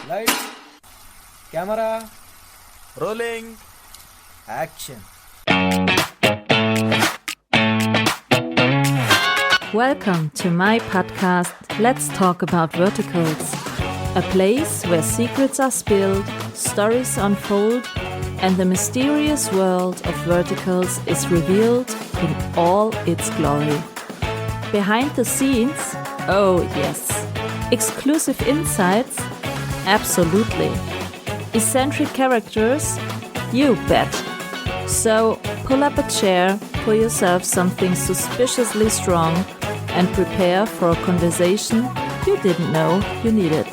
Lights, camera, Rolling. action. Welcome to my podcast, Let's Talk About Verticals, a place where secrets are spilled, stories unfold, and the mysterious world of verticals is revealed in all its glory. Behind the scenes, oh yes. Exclusive insights, absolutely. Eccentric characters, you bet. So pull up a chair, pour yourself something suspiciously strong, and prepare for a conversation you didn't know you needed.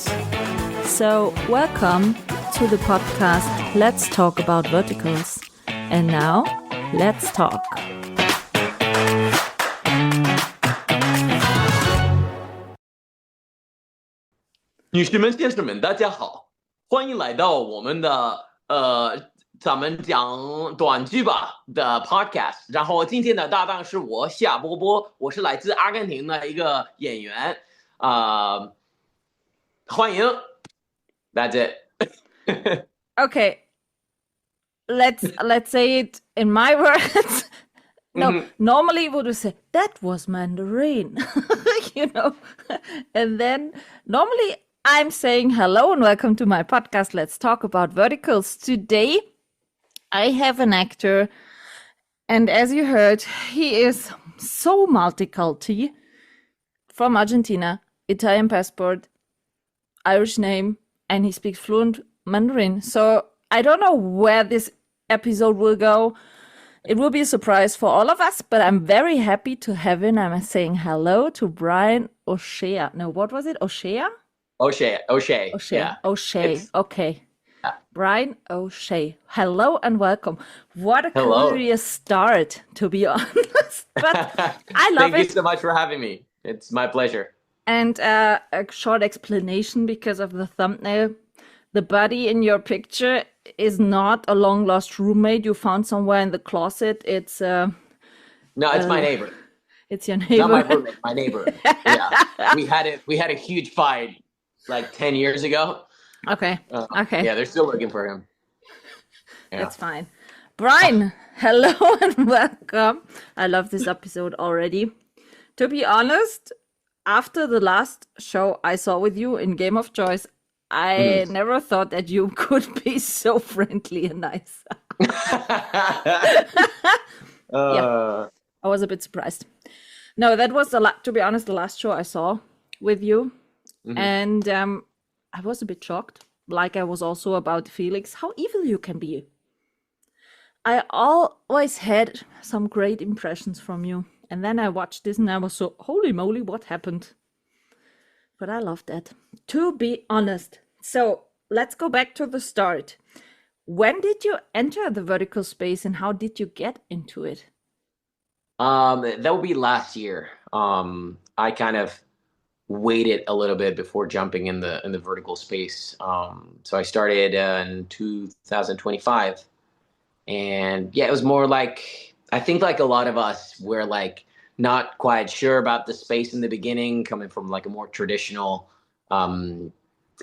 So welcome to the podcast Let's Talk About Verticals. And now, let's talk.女士们、先生们，大家好，欢迎来到我们的咱们讲短剧吧的 podcast。然后今天的搭档是我夏波波，我是来自阿根廷的一个演员欢迎。That's it. Okay, let's say it in my words. No, normally would you say that was Mandarin, and then normally I'm saying hello and welcome to my podcast. Let's talk about verticals. Today, I have an actor, and as you heard, he is so multiculti from Argentina, Italian passport, Irish name, and he speaks fluent Mandarin. So I don't know where this episode will go. It will be a surprise for all of us, but I'm very happy to have him. I'm saying hello to Brian O'Shea. No, what was it? O'Shea? O'Shea. Yeah. O'Shea. Okay. Yeah. Brian O'Shea. Hello and welcome. What a Hello. curious start, to be honest. But I love Thank you it. so much for having me. It's my pleasure. And a short explanation because of the thumbnail. The body in your picture is not a long lost roommate you found somewhere in the closet. It's No, it's my neighbor. It's your Not neighbor. my roommate, my neighbor. Yeah. We had a huge fight like 10 years ago. Okay. Okay. Yeah, they're still looking for him. Yeah. That's fine. Brian, hello and welcome. I love this episode already. To be honest, after the last show I saw with you in Game of Choice, I never thought that you could be so friendly and nice. Yeah, I was a bit surprised. No, that was to be honest, the last show I saw with you. And I was a bit shocked, like I was also about Felix, how evil you can be. I always had some great impressions from you. And then I watched this and I was so, holy moly, what happened? But I loved that, to be honest. So let's go back to the start. When did you enter the vertical space and how did you get into it? That would be last year. I kind of waited a little bit before jumping in the vertical space. So I started in 2025, and yeah, it was more like, I think like a lot of us were like not quite sure about the space in the beginning, coming from like a more traditional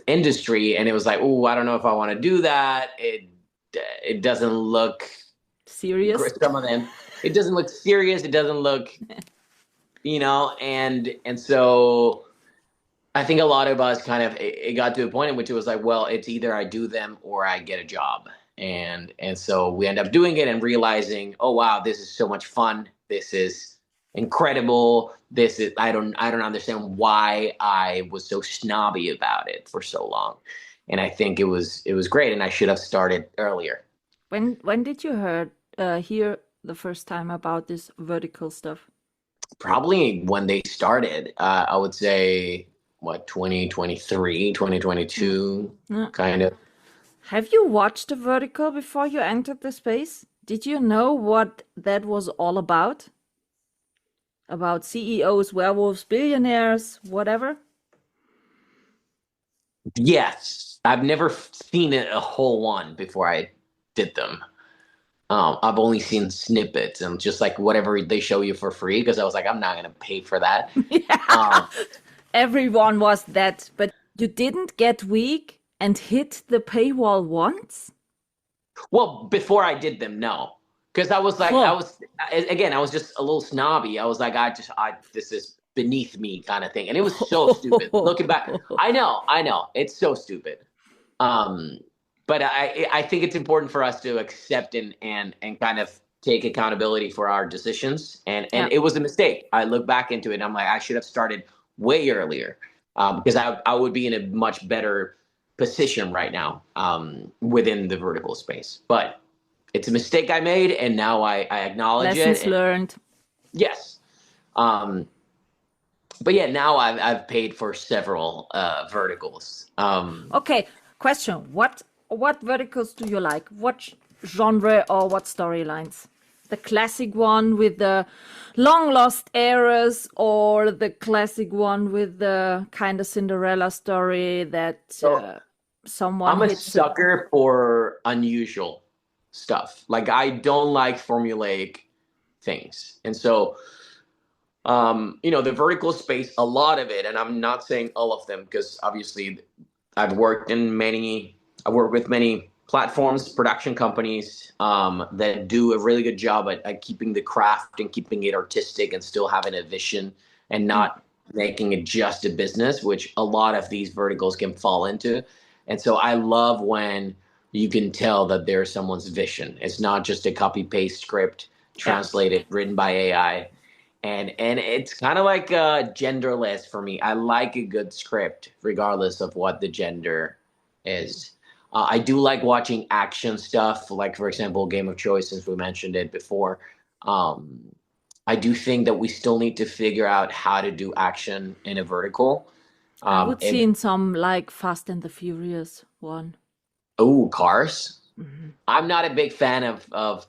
industry, and it was like, oh, I don't know if I want to do that. It doesn't look Serious? some of them. It doesn't look serious. It doesn't look, and so I think a lot of us kind of, it got to a point in which it was like, well, it's either I do them or I get a job. And so we end up doing it and realizing, oh, wow, this is so much fun. This is incredible. I don't understand why I was so snobby about it for so long. And I think it was great. And I should have started earlier. When did you hear the first time about this vertical stuff? Probably when they started, I would say, 2023, 2022, kind of. Have you watched the vertical before you entered the space? Did you know what that was all about? About CEOs, werewolves, billionaires, whatever? Yes. I've never seen a whole one before I did them. I've only seen snippets and just like whatever they show you for free, because I was like, I'm not going to pay for that. Yeah. Everyone was that, but you didn't get weak and hit the paywall once? Well, before I did them, no, because I was like, Huh. I was just a little snobby. I was like, this is beneath me kind of thing, and it was so stupid. Looking back, I know, it's so stupid. But I think it's important for us to accept and kind of take accountability for our decisions, and Yeah. it was a mistake. I look back into it, and I'm like, I should have started way earlier, because I would be in a much better position right now, within the vertical space. But it's a mistake I made, and now I acknowledge Lessons it. learned. Yes. But yeah, now I've paid for several verticals. Okay, question. What verticals do you like? What genre or what storylines? The classic one with the long lost heiress, or the classic one with the kind of Cinderella story that someone I'm a hits sucker for unusual stuff. Like, I don't like formulaic things. And so, the vertical space, a lot of it, and I'm not saying all of them, because obviously I've worked with many platforms, production companies, that do a really good job at keeping the craft and keeping it artistic and still having a vision and not making it just a business, which a lot of these verticals can fall into. And so I love when you can tell that there's someone's vision. It's not just a copy paste script translated, written by AI. And it's kind of like genderless for me. I like a good script, regardless of what the gender is. I do like watching action stuff, like, for example, Game of Choice, since we mentioned it before. I do think that we still need to figure out how to do action in a vertical. I would see in some like Fast and the Furious one. Oh, Cars. I'm not a big fan of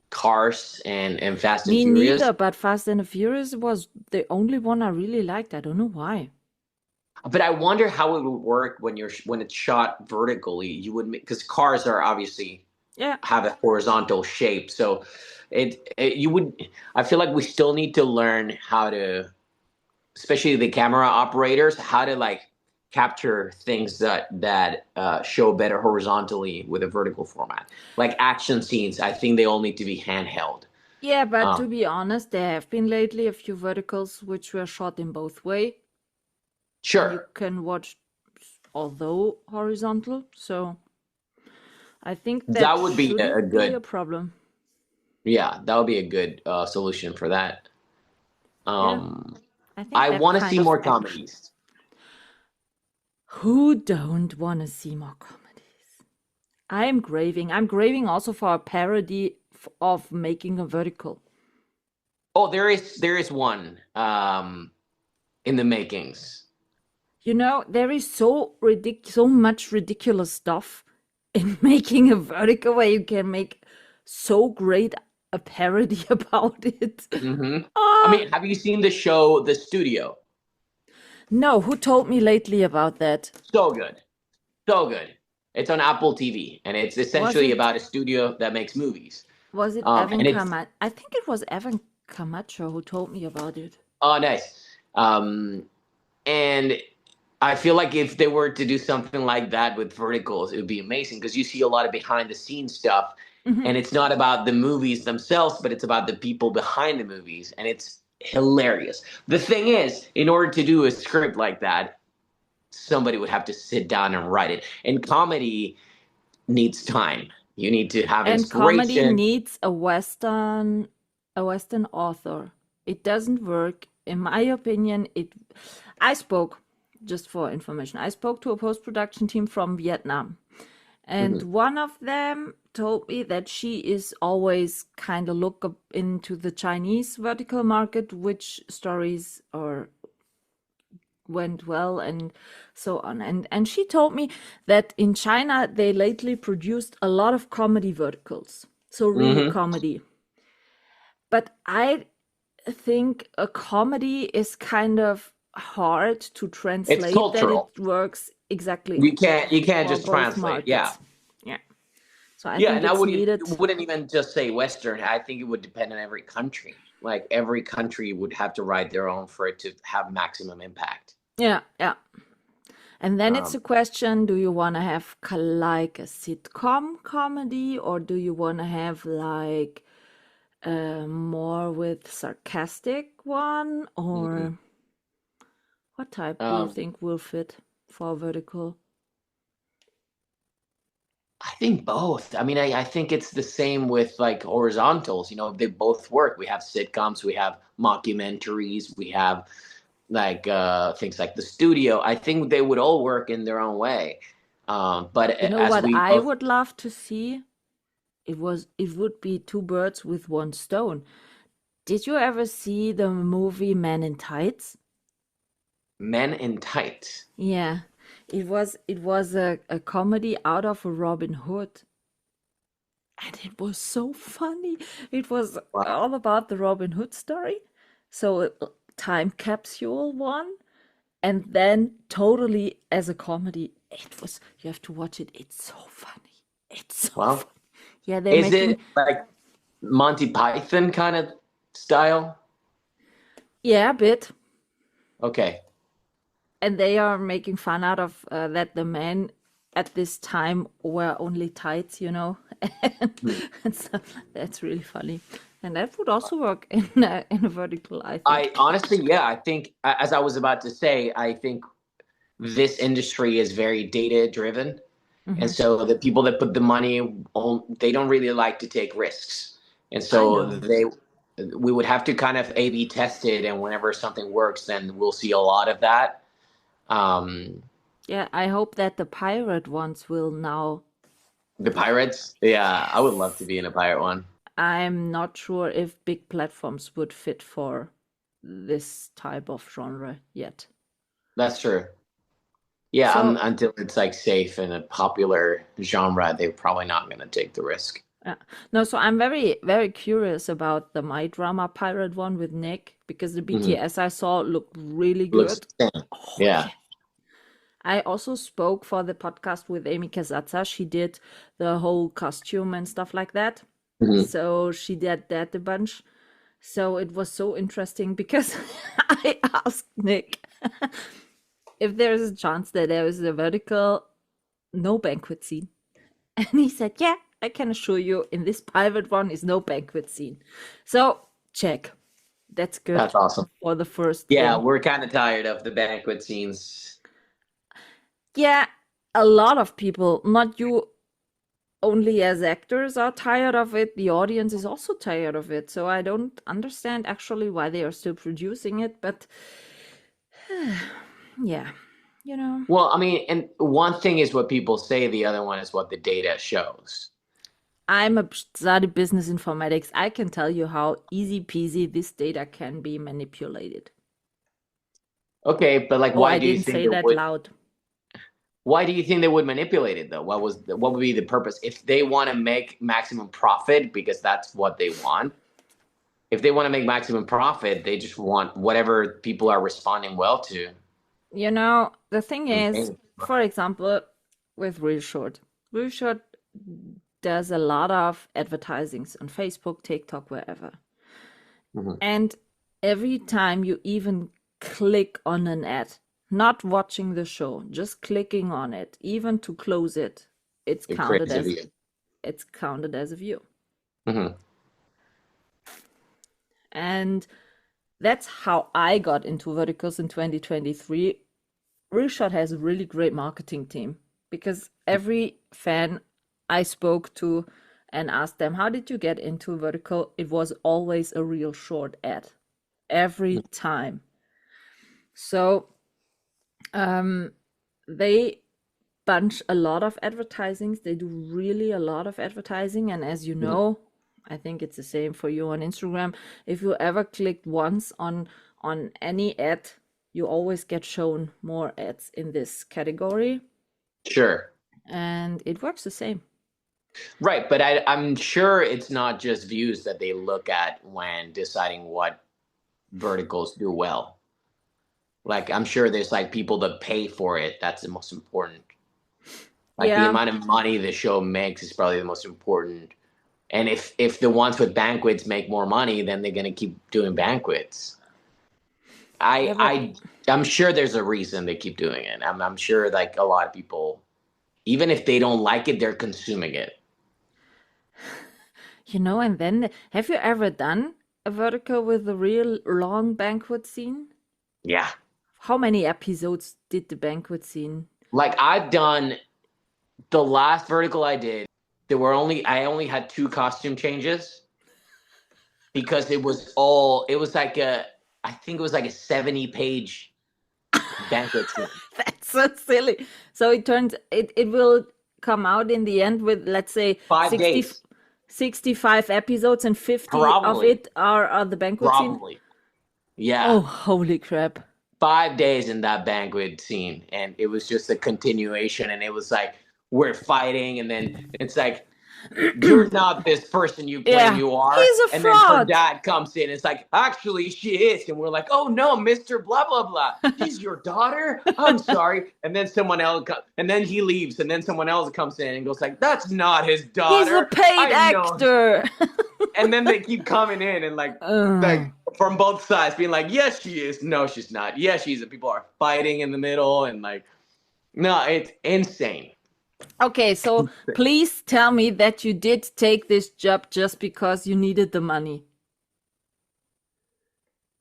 Cars and Fast and Me Furious. neither, but Fast and the Furious was the only one I really liked. I don't know why. But I wonder how it would work when it's shot vertically. You would, because cars are obviously have a horizontal shape, so you would. I feel like we still need to learn how to, especially the camera operators, how to like capture things that show better horizontally with a vertical format, like action scenes. I think they all need to be handheld. Yeah, but to be honest, there have been lately a few verticals which were shot in both way. Sure. You can watch, although horizontal. So I think that would be a problem. Yeah, that would be a good solution for that. I want to see more comedies. Who don't want to see more comedies? I'm craving also for a parody of making a vertical. Oh, there is one in the makings. There is so much ridiculous stuff in making a vertical where you can make so great a parody about it. I mean, have you seen the show The Studio? No, who told me lately about that? So good. It's on Apple TV, and it's essentially about a studio that makes movies. Was it Evan Camacho? I think it was Evan Camacho who told me about it. Oh, nice. And I feel like if they were to do something like that with verticals, it would be amazing, because you see a lot of behind the scenes stuff, and it's not about the movies themselves, but it's about the people behind the movies, and it's hilarious. The thing is, in order to do a script like that, somebody would have to sit down and write it. And comedy needs time. You need to have inspiration. And comedy needs a Western author. It doesn't work, in my opinion. Just for information, I spoke to a post-production team from Vietnam, and one of them told me that she is always kind of look up into the Chinese vertical market, which stories went well and so on. And she told me that in China, they lately produced a lot of comedy verticals. So really comedy. But I think a comedy is kind of hard to translate. It's cultural. That it works exactly. You can't just translate. Markets. Yeah. So I think I wouldn't even just say Western. I think it would depend on every country. Like, every country would have to write their own for it to have maximum impact. Yeah. And then it's Um, a question, do you want to have like a sitcom comedy, or do you want to have like more with sarcastic one, mhm. or what type do you Um, think will fit for vertical? I think both. I mean, I think it's the same with like horizontals. They both work. We have sitcoms, we have mockumentaries, we have like things like the studio. I think they would all work in their own way. But You know as what we I both would love to see? It would be two birds with one stone. Did you ever see the movie Men in Tights? Men in tights. Yeah, it was a comedy out of a Robin Hood, and it was so funny. It was Wow. all about the Robin Hood story. So time capsule one, and then totally as a comedy. It was, you have to watch it. It's so funny. It's so Well, funny. Yeah, they're is making, it like Monty Python kind of style? yeah, a bit. Okay. And they are making fun out of that the men at this time wear only tights, and, Hmm. and so that's really funny, and that would also work in a vertical, I think. I honestly, yeah, I think as I was about to say, I think this industry is very data driven. And Hmm. so the people that put the money on, they don't really like to take risks. And I so know. we would have to kind of A/B test it. And whenever something works, then we'll see a lot of that. Um, Yeah, I hope that the pirate ones will now. the pirates, yeah, I would love to Yes, be in a pirate one. I'm not sure if big platforms would fit for this type of genre yet. That's true. Yeah, So until it's like safe and a popular genre, they're probably not going to take the risk. yeah. No, so I'm very, very curious about the My Drama Pirate one with Nick, because the Hmm. BTS I saw looked really Looks good. the same. Oh Yeah. yeah. I also spoke for the podcast with Amy Casazza. She did the whole costume and stuff like that. Hmm. So she did that a bunch. So it was so interesting because I asked Nick if there is a chance that there is a vertical no banquet scene. And he said, yeah, I can assure you in this private one is no banquet scene. So check. That's good That's awesome. for the first Yeah, thing. we're kind of tired of the banquet scenes. Yeah, a lot of people, not you only as actors, are tired of it. The audience is also tired of it. So I don't understand actually why they are still producing it. But yeah, you know. Well, I mean, and one thing is what people say, the other one is what the data shows. I'm a studied business informatics. I can tell you how easy peasy this data can be manipulated. Okay, but like, Oh, I didn't say that loud. why do you think they would manipulate it though? What would be the purpose if they want to make maximum profit because that's what they want? If they want to make maximum profit, they just want whatever people are responding well to You know, the thing and is, paying. for example, with Real Short does a lot of advertisings on Facebook, TikTok, wherever. Mhm. And every time you even click on an ad, not watching the show, just clicking on it, even to close it, it's It counted creates a as view. it's counted as a view. Hmm. And that's how I got into verticals in 2023. Reshot has a really great marketing team because every fan I spoke to and asked them, how did you get into vertical? It was always a Real Short ad every time. So they bunch a lot of advertisings. They do really a lot of advertising. And as you know, I think it's the same for you on Instagram. If you ever clicked once on any ad, you always get shown more ads in this category. Sure. And it works the same. Right, but I'm sure it's not just views that they look at when deciding what verticals do well. Like I'm sure there's like people that pay for it. That's the most important. Like the Yeah. amount of money the show makes is probably the most important. And if the ones with banquets make more money, then they're gonna keep doing banquets. Yeah, but I'm sure there's a reason they keep doing it. I'm sure like a lot of people, even if they don't like it, they're consuming it. and then have you ever done a vertical with a real long banquet scene? Yeah. How many episodes did the banquet scene? Like I've done the last vertical I did, I only had 2 costume changes because it was like I think it was like a 70-page banquet scene. That's so silly. So it will come out in the end with, let's say, 5 days. 65 episodes and 50 of Probably. it are the banquet scene. Probably. Yeah. Oh, holy crap. 5 days in that banquet scene, and it was just a continuation, and it was like we're fighting, and then it's like you're not this person you claim Yeah, you are, he's a and then her fraud. dad comes in, it's like actually she is, and we're like, oh no, Mr. Blah blah blah, she's your daughter, I'm sorry, and then someone else and then he leaves, and then someone else comes in and goes like, that's not his daughter, He's a paid I know. actor. And then they keep coming in and like from both sides being like, yes, she is. No, she's not. Yes, she's. And people are fighting in the middle and like, no, it's insane. Okay, so please tell me that you did take this job just because you needed the money.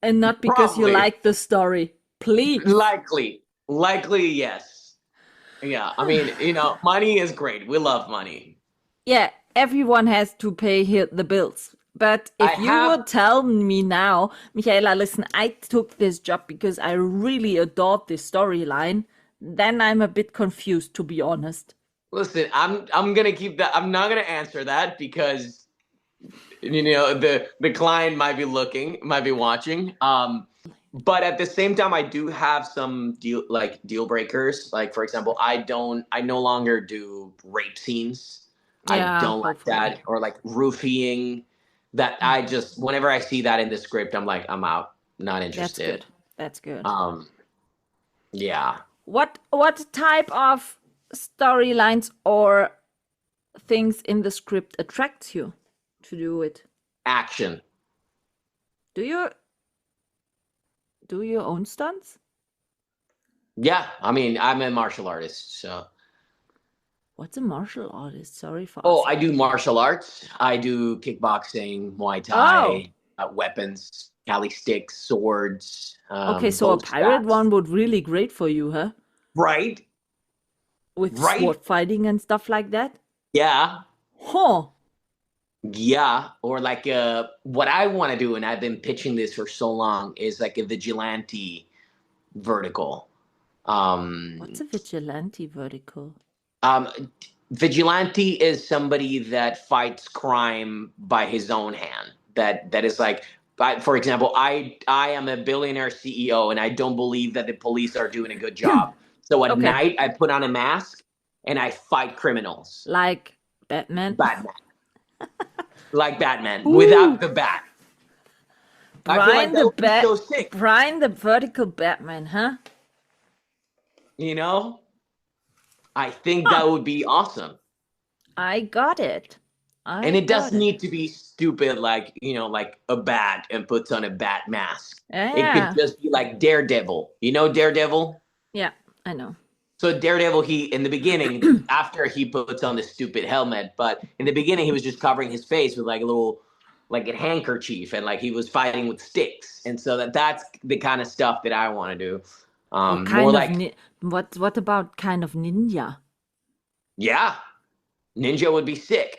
And not because you Probably. like the story. Please. Likely, yes. Yeah, I mean, money is great. We love money. Yeah, everyone has to pay the bills. But if you would tell me now, Michaela, listen, I took this job because I really adored this storyline, then I'm a bit confused, to be honest. Listen, I'm gonna keep that. I'm not gonna answer that because the client might be watching. But at the same time, I do have some deal breakers. Like for example, I no longer do rape scenes. Yeah, I don't like hopefully. that, or like roofing. That I just whenever I see that in the script, I'm like, I'm out, not interested. That's good. Yeah. What type of storylines or things in the script attracts you to do it? Action. Do you own stunts? Yeah, I mean, I'm a martial artist, so. What's a martial artist? Sorry for Oh, asking. I do martial arts. I do kickboxing, Muay Thai, weapons, Cali sticks, swords. Okay, so a pirate one would really great for you, huh? Right? With sword fighting and stuff like that? Yeah. Huh. Yeah. Or like what I want to do, and I've been pitching this for so long, is like a vigilante vertical. What's a vigilante vertical? Vigilante is somebody that fights crime by his own hand. That is like, for example, I am a billionaire CEO, and I don't believe that the police are doing a good job. So at night, I put on a mask and I fight criminals. Like Batman? Like Batman, without the bat. Brian the vertical Batman, huh? I think that would be awesome. I got it. And it doesn't need to be stupid like, like a bat and puts on a bat mask. Yeah. It could just be like Daredevil. You know Daredevil? Yeah, I know. So Daredevil, in the beginning, after he puts on the stupid helmet, but in the beginning he was just covering his face with like a little, like a handkerchief, and like he was fighting with sticks. And so that's the kind of stuff that I want to do. What about kind of ninja? Yeah, ninja would be sick.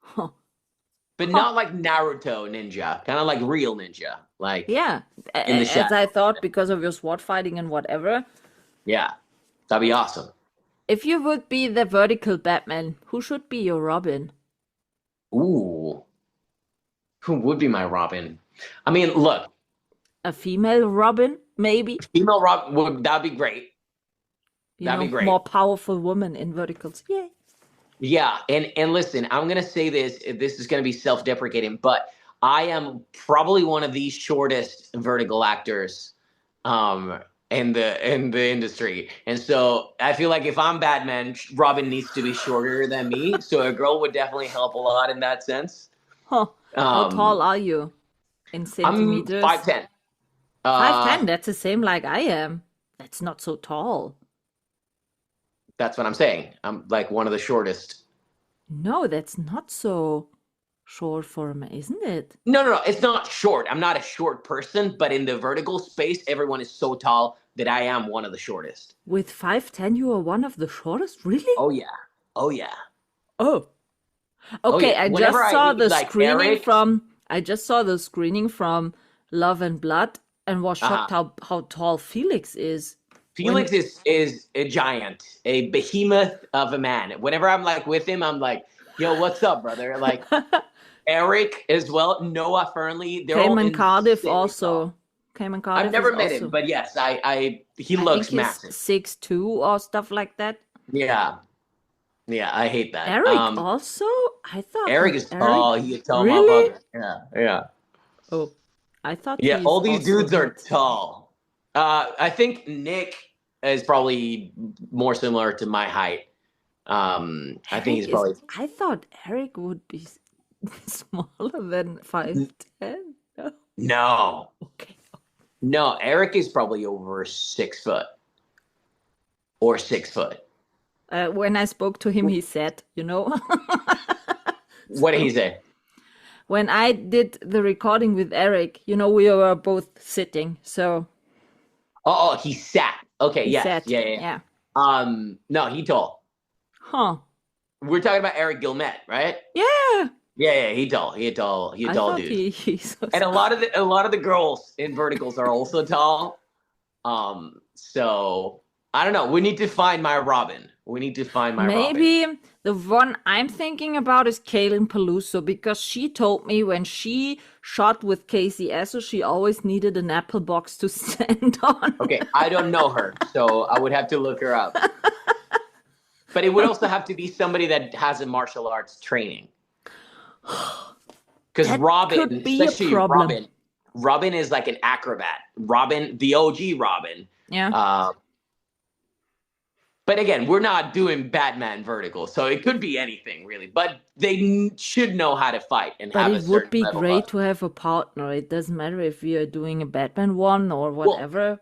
Huh. But not like Naruto ninja, kind of like real ninja, like in the shadow. As I thought, because of your sword fighting and whatever. Yeah, that'd be awesome. If you would be the vertical Batman, who should be your Robin? Ooh, who would be my Robin? I mean, look, a female Robin, maybe. Female Robin that'd be great. That'd be great. More powerful woman in verticals. Yay. Yeah, and listen, I'm gonna say this. This is gonna be self-deprecating, but I am probably one of the shortest vertical actors, in the industry, and so I feel like if I'm Batman, Robin needs to be shorter than me. So a girl would definitely help a lot in that sense. Huh? How tall are you in centimeters? I'm 5'10". Uh, 5'10", that's the same like I am. That's not so tall. that's what I'm saying. I'm like one of the shortest. No, that's not so short for me, isn't it? No. It's not short. I'm not a short person, but in the vertical space, everyone is so tall that I am one of the shortest. With 5'10", you are one of the shortest? Really? Oh yeah. Oh yeah. Oh. Oh Okay, yeah. Whenever I meet like Eric, I just saw the screening from Love and Blood and was shocked uh-huh. how tall Felix is. Felix is a giant, a behemoth of a man. Whenever I'm like with him, I'm like, yo, what's up, brother? Like Eric as well, Noah Fernley, they're all Cayman Cardiff insanely tall. also. Cayman I've Cardiff is never met him, also. but yes, he I think looks he's massive. 6'2" or stuff like that. Yeah. Yeah, I hate that. Eric also? I thought Eric that is tall. He's a tall Really? motherfucker. Yeah. Oh, I thought Yeah, he's all these also dudes are not. tall. I think Nick is probably more similar to my height. I think he's probably I thought Eric would be smaller than 5'10". No. no, Okay. no. Eric is probably over 6 foot or 6 foot. When I spoke to him, he said, What did he So, say? when I did the recording with Eric, we were both sitting. So Oh, he sat. Okay, he yes, said, yeah. yeah. No, he tall. Huh. We're talking about Eric Gilmet, right? Yeah. Yeah, he tall. He a tall. He a I tall thought dude. he's so And a small. lot of the girls in verticals are also tall. So I don't know. We need to find my Robin. We need to find my Robin. Maybe the one I'm thinking about is Kaylin Peluso because she told me when she shot with Casey Esser, she always needed an apple box to stand on. Okay, I don't know her, so I would have to look her up. But it would also have to be somebody that has a martial arts training. Because That Robin, could be a especially problem. Robin is like an acrobat. Robin, the OG Robin. Yeah. But again, we're not doing Batman vertical, so it could be anything really. But they should know how to fight and But have a it would certain be level great of. to have a partner. It doesn't matter if we are doing a Batman one or Well, whatever.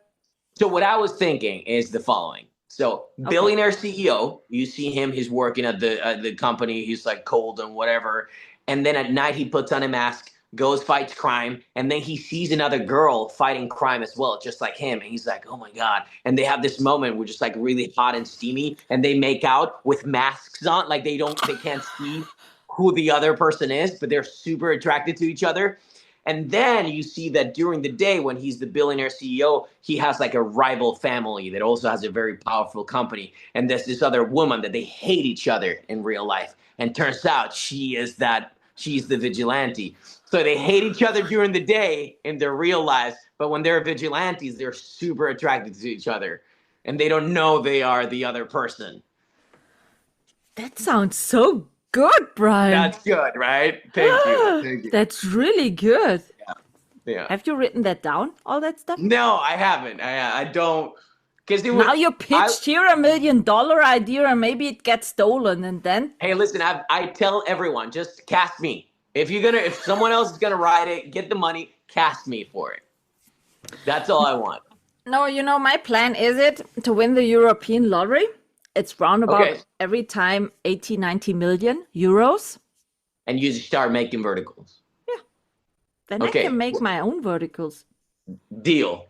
so what I was thinking is the following. So Okay. billionaire CEO, you see him, he's working at the company, he's like cold and whatever. And then at night he puts on a mask, goes, fights crime, and then he sees another girl fighting crime as well, just like him. And he's like, oh my God. And they have this moment where just like really hot and steamy, and they make out with masks on, like they can't see who the other person is, but they're super attracted to each other. And then you see that during the day when he's the billionaire CEO, he has like a rival family that also has a very powerful company. And there's this other woman that they hate each other in real life. And turns out she's the vigilante. So they hate each other during the day in their real lives, but when they're vigilantes, they're super attracted to each other. And they don't know they are the other person. That sounds so good, Brian. That's good, right? Thank you. Thank you. That's really good. Yeah. Have you written that down, all that stuff? No, I haven't. I don't. Because Now you pitched here $1 million idea and maybe it gets stolen and then Hey, listen, I tell everyone, just cast me. If someone else is gonna write it, get the money, cast me for it. That's all I want. No, my plan is it to win the European lottery. It's round about Okay. every time 80, 90 million euros. And you start making verticals. Then I Okay. can make my own verticals. Deal.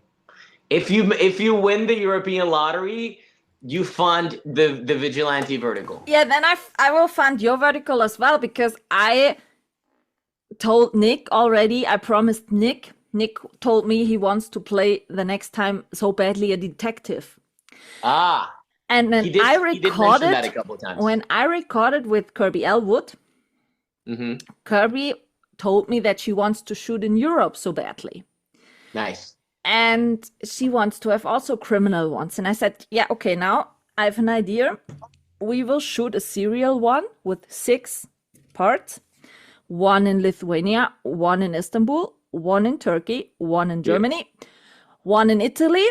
If you win the European lottery, you fund the vigilante vertical. Yeah, then I will fund your vertical as well because I told Nick already. I promised Nick. Nick told me he wants to play the next time so badly a detective. Ah, And then he did mention that a couple of times. when I recorded with Kirby Elwood, Mm-hmm. Kirby told me that she wants to shoot in Europe so badly. Nice. And she wants to have also criminal ones. And I said, yeah, okay, now I have an idea. We will shoot a serial one with 6 parts. 1 in Lithuania, 1 in Istanbul, 1 in Turkey, 1 in Germany, 1 in Italy,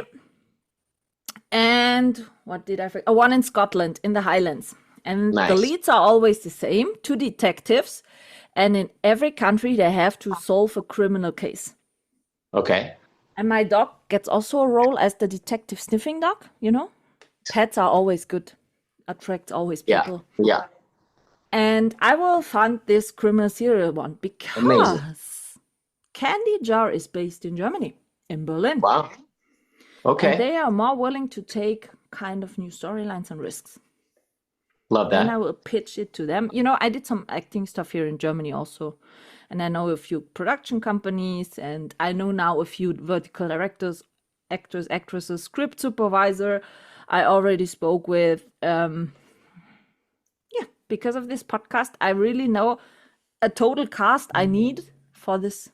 and what did I forget? 1 in Scotland, in the Highlands. And Nice. the leads are always the same, 2 detectives. And in every country, they have to solve a criminal case. Okay. And my dog gets also a role as the detective sniffing dog, you know? Pets are always good, attracts always Yeah. people. Yeah. And I will fund this criminal serial one Amazing. because Candy Jar is based in Germany, in Berlin. Wow. And Okay. they are more willing to take kind of new storylines and risks. Love Then I that. will pitch it to them. You know, I did some acting stuff here in Germany also. And I know a few production companies, and I know now a few vertical directors, actors, actresses, script supervisor. I already spoke with, because of this podcast, I really know a total cast I need for this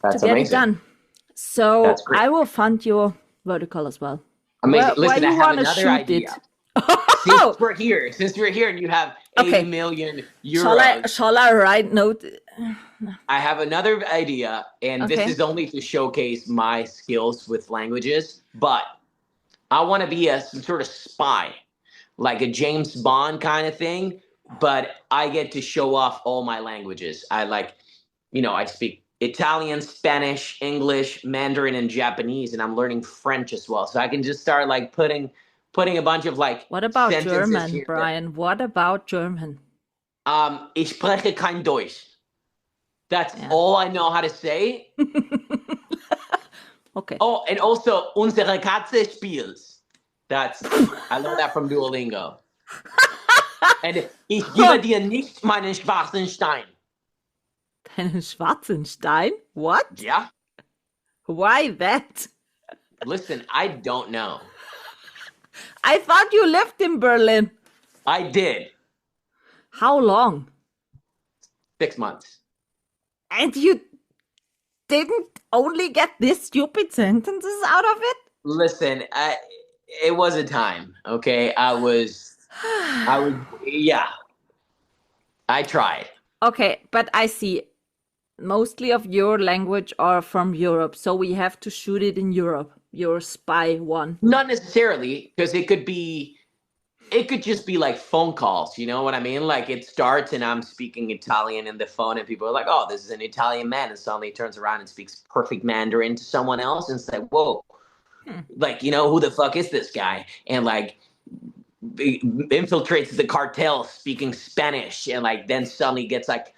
That's to get amazing. it done. So That's great. I will fund your vertical as well. Amazing. Where Listen, I you have want to another shoot idea. it? Since we're here and you have 80 Okay. million Shall euros, I write note? I have another idea, and this Okay. is only to showcase my skills with languages, but I want to be some sort of spy, like a James Bond kind of thing, but I get to show off all my languages. I speak Italian, Spanish, English, Mandarin, and Japanese, and I'm learning French as well. So I can just start like putting a bunch of like What about sentences German, here and there. Brian? What about German? Ich spreche kein Deutsch. That's Yeah. all I know how to say. Okay. Oh, and also unsere Katze spielt. I learned that from Duolingo. And ich gebe dir nicht meinen schwarzen Stein. Deinen schwarzen Stein? What? Yeah? Why that? Listen, I don't know. I thought you lived in Berlin. I did. How long? 6 months. And you didn't only get these stupid sentences out of it? Listen, it was a time, okay? Yeah. I tried. Okay, but I see mostly of your language are from Europe, so we have to shoot it in Europe. Your spy one. Not necessarily, because it could just be like phone calls, you know what I mean? Like it starts and I'm speaking Italian in the phone and people are like, oh, this is an Italian man. And suddenly he turns around and speaks perfect Mandarin to someone else and it's like, whoa, like, who the fuck is this guy? And like infiltrates the cartel speaking Spanish and like then suddenly gets like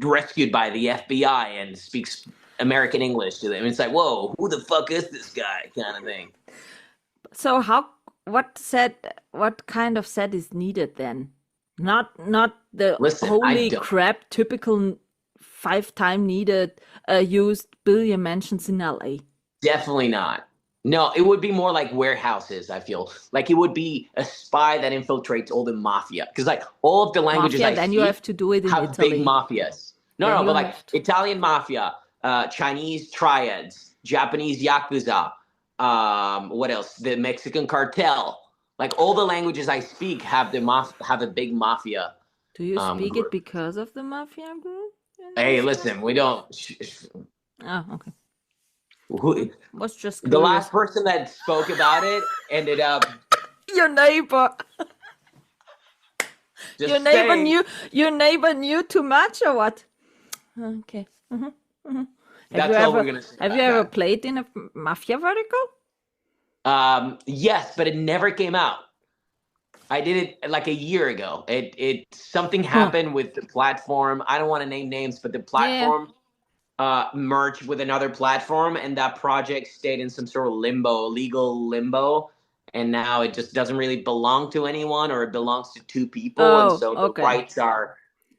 rescued by the FBI and speaks American English to them. It's like, whoa, who the fuck is this guy kind of thing. So what kind of set is needed then? Not the Listen, holy crap typical 5-time needed used billion mentions in LA. Definitely not. No, it would be more like warehouses, I feel. Like it would be a spy that infiltrates all the mafia. Because like all of the languages Mafia, then you have to do it in have Italy. big mafias. No, but like Italian mafia, Chinese triads, Japanese yakuza, what else? The Mexican cartel. Like all the languages I speak have a big mafia. Do you speak it because of the mafia group? Hey, listen, we don't. Oh, okay. Was just the curious. last person that spoke about it ended up your neighbor. Your neighbor knew too much or what? Okay. That's all we're gonna say. Have you ever played in a mafia vertical? Yes, but it never came out. I did it like a year ago. Something happened with the platform. I don't want to name names, but the platform merged with another platform, and that project stayed in some sort of legal limbo. And now it just doesn't really belong to anyone, or it belongs to two people, and so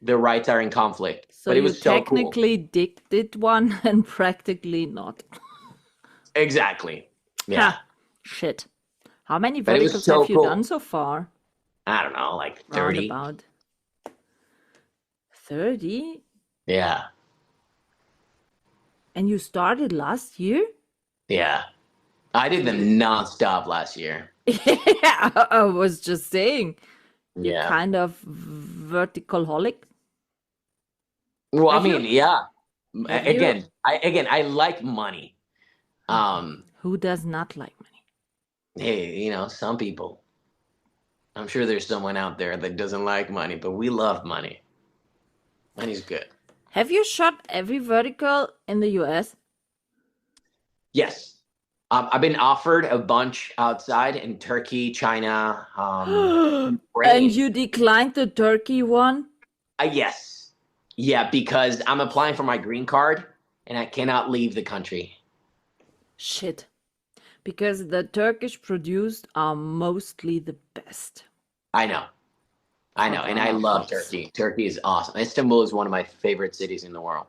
the rights are in conflict. So but it was technically did one and practically not. Exactly. Yeah. Shit. How many verticals have you done so far? I don't know, like 30. About 30? Yeah. And you started last year? Yeah. I did them nonstop last year. Yeah, I was just saying. Yeah. Kind of vertical holic. Well, I mean, yeah. Again, I like money. Who does not like money? Hey, some people. I'm sure there's someone out there that doesn't like money, but we love money. Money's good. Have you shot every vertical in the US? Yes. I've been offered a bunch outside in Turkey, China, And Ukraine. you declined the turkey one? Yes. Yeah, because I'm applying for my green card and I cannot leave the country. Shit. Because the Turkish produced are mostly the best I know. I for know. And I drama love pops. Turkey. Turkey is awesome. Istanbul is one of my favorite cities in the world.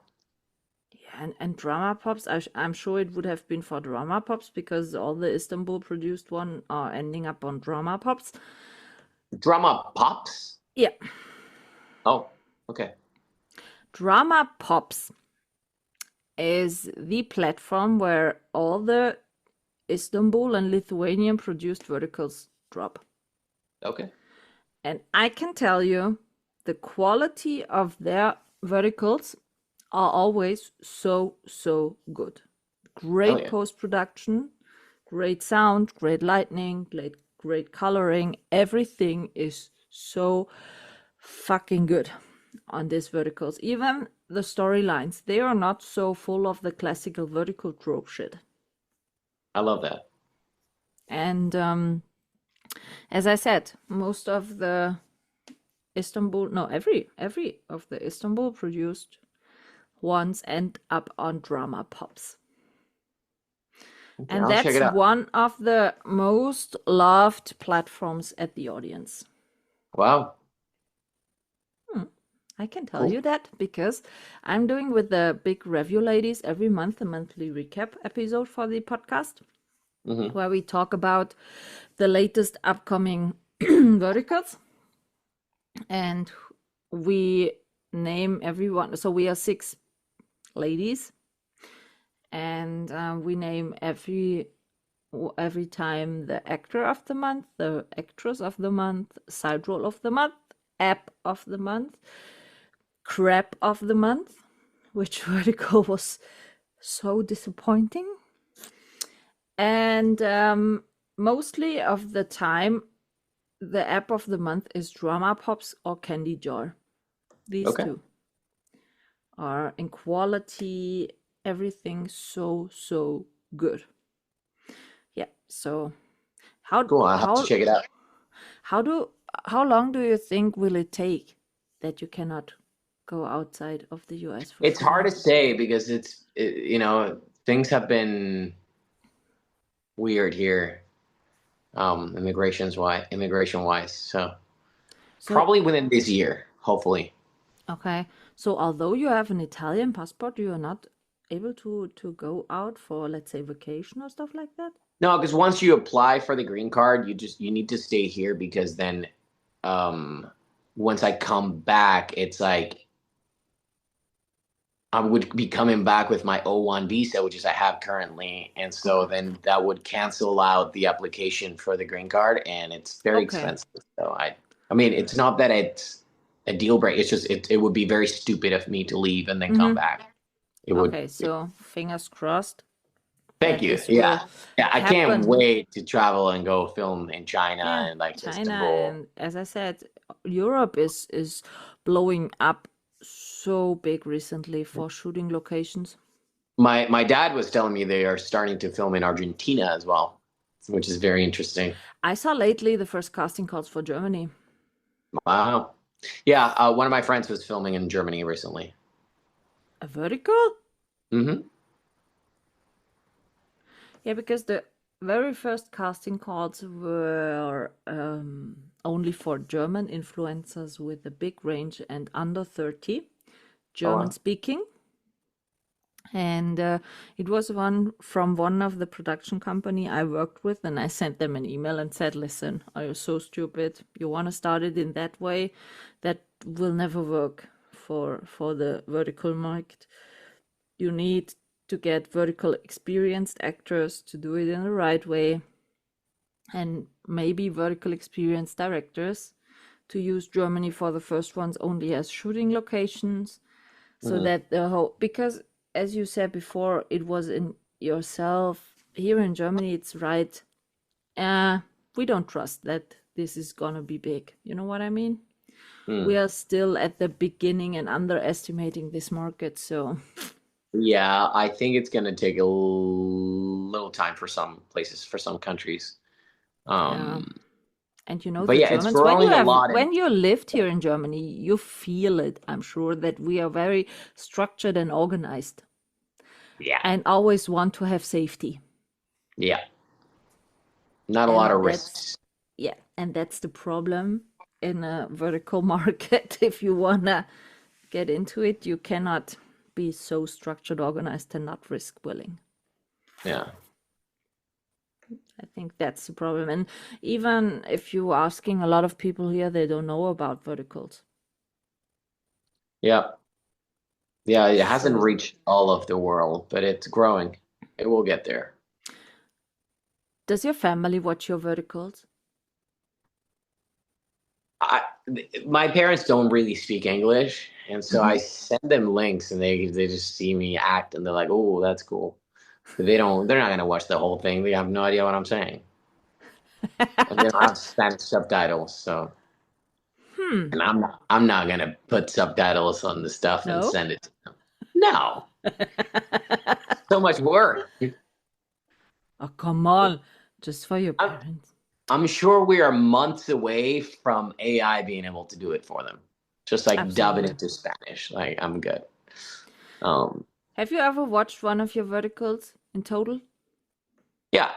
Yeah, and drama pops, I'm sure it would have been for drama pops because all the Istanbul produced one are ending up on drama pops. Drama pops? Yeah, Oh, okay. drama pops is the platform where all the Istanbul and Lithuanian produced verticals drop. Okay. And I can tell you the quality of their verticals are always so good. Hell Great yeah. post production, great sound, great lighting, great coloring. Everything is so fucking good on these verticals. Even the storylines, they are not so full of the classical vertical trope shit. I love that. And as I said, most of the every of the Istanbul produced ones end up on drama pops. Okay, And I'll check that's it out. one of the most loved platforms at the audience. Wow. I can tell Cool. you that because I'm doing with the big review ladies every month a monthly recap episode for the podcast Hmm. where we talk about the latest upcoming verticals and we name everyone. So we are 6 ladies and we name every time the actor of the month, the actress of the month, side role of the month, app of the month, crap of the month, which vertical was so disappointing. And mostly of the time, the app of the month is Drama Pops or Candy Jar. These Okay. two are in quality, everything so good. Yeah. So Cool. I'll have to check it out. how long do you think will it take that you cannot go outside of the US for It's hard shooting? to say because things have been weird here, immigration wise. So So probably within this year, hopefully. okay. So although you have an Italian passport, you are not able to go out for, let's say, vacation or stuff like that? No, because once you apply for the green card, you need to stay here because then once I come back, it's like I would be coming back with my O1 visa, which is I have currently, and so then that would cancel out the application for the green card, and it's very Okay. expensive. So I mean, it's not that it's a deal breaker. It's just it would be very stupid of me to leave and then come Mm-hmm. back. It would. Okay, so fingers crossed Thank that you. this will Yeah, yeah. I can't happen. wait to travel and go film in China Yeah, and like China Istanbul. and as I said, Europe is blowing up so big recently for shooting locations. My dad was telling me they are starting to film in Argentina as well, which is very interesting. I saw lately the first casting calls for Germany. Wow. Yeah, one of my friends was filming in Germany recently. A vertical? Hmm. Yeah, because the very first casting calls were only for German influencers with a big range and under 30, Oh, German wow. speaking. And it was one from one of the production company I worked with, and I sent them an email and said, "Listen, are you so stupid? You want to start it in that way? That will never work for the vertical market. You need to get vertical experienced actors to do it in the right way, and maybe vertical experienced directors to use Germany for the first ones only as shooting locations, so Hmm. that the whole, because as you said before, it was in yourself here in Germany, it's right. We don't trust that this is gonna be big. You know what I mean? We Hmm. are still at the beginning and underestimating this market. So Yeah, I think it's gonna take a little time for some places, for some countries. Yeah. Um, And you know, but the yeah, it's Germans, growing a lot. when you lived here in Germany, you feel it. I'm sure that we are very structured and organized Yeah, and always want to have safety. yeah, not a lot And of that's, risks. yeah, and that's the problem in a vertical market. If you wanna get into it, you cannot be so structured, organized, and not risk willing. Yeah, I think that's the problem. And even if you're asking a lot of people here, they don't know about verticals. yeah, yeah. It hasn't So, reached all of the world, but it's growing. It will get there. does your family watch your verticals? I, my parents don't really speak English, and so I Mhm. send them links, and they just see me act, and they're like, "Oh, that's cool." But they don't. They're not gonna watch the whole thing. They have no idea what I'm saying, and they don't have Spanish subtitles. So, Hmm. and I'm not gonna put subtitles on the stuff and No? send it to them. No, so much work. Oh, come on. Just for your I'm parents. I'm sure we are months away from AI being able to do it for them. Just like dub it Absolutely. into Spanish. Like I'm good. Um, Have you ever watched one of your verticals in total? yeah.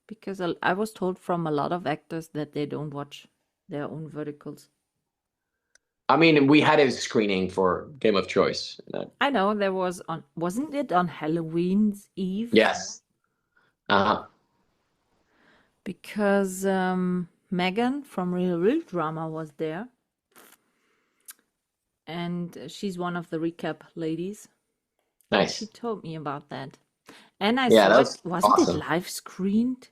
Because I was told from a lot of actors that they don't watch their own verticals. I mean, we had a screening for Game of Choice. I know there was on, wasn't it on Halloween's Eve? Yes. Uh-huh. Because Megan from Real Drama was there. And she's one of the recap ladies. And she Nice. told me about that. And I Yeah, saw that it. was Wasn't it awesome. live screened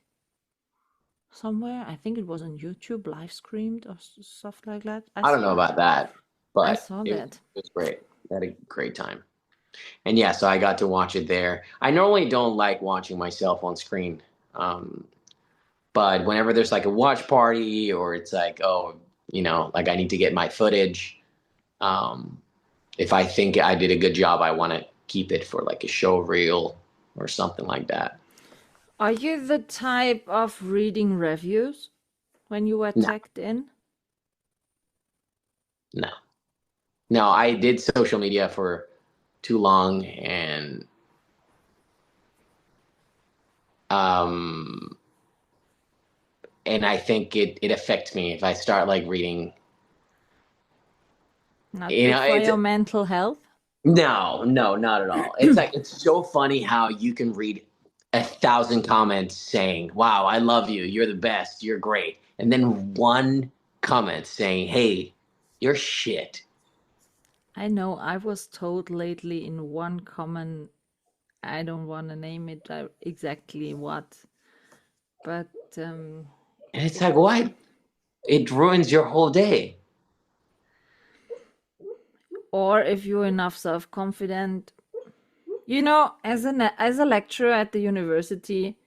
somewhere? I think it was on YouTube, live streamed or stuff like that. I don't know about that, I but saw it was, that. it was great. I had a great time. And yeah, so I got to watch it there. I normally don't like watching myself on screen. Um, but whenever there's like a watch party or it's like, oh, like I need to get my footage, um, if I think I did a good job, I want to keep it for like a show reel or something like that. Are you the type of reading reviews when you were No, tagged in? no, no. I did social media for too long, and um, and I think it affects me if I start like reading. Not good for It's your mental health? no, no, not at all. It's like it's so funny how you can read 1,000 comments saying, "Wow, I love you. You're the best. You're great," and then one comment saying, "Hey, you're shit." I know I was told lately in one comment, I don't want to name it exactly what, but And it's it like, was, why? It ruins your whole day. or if you're enough self-confident, you know, as a lecturer at the university,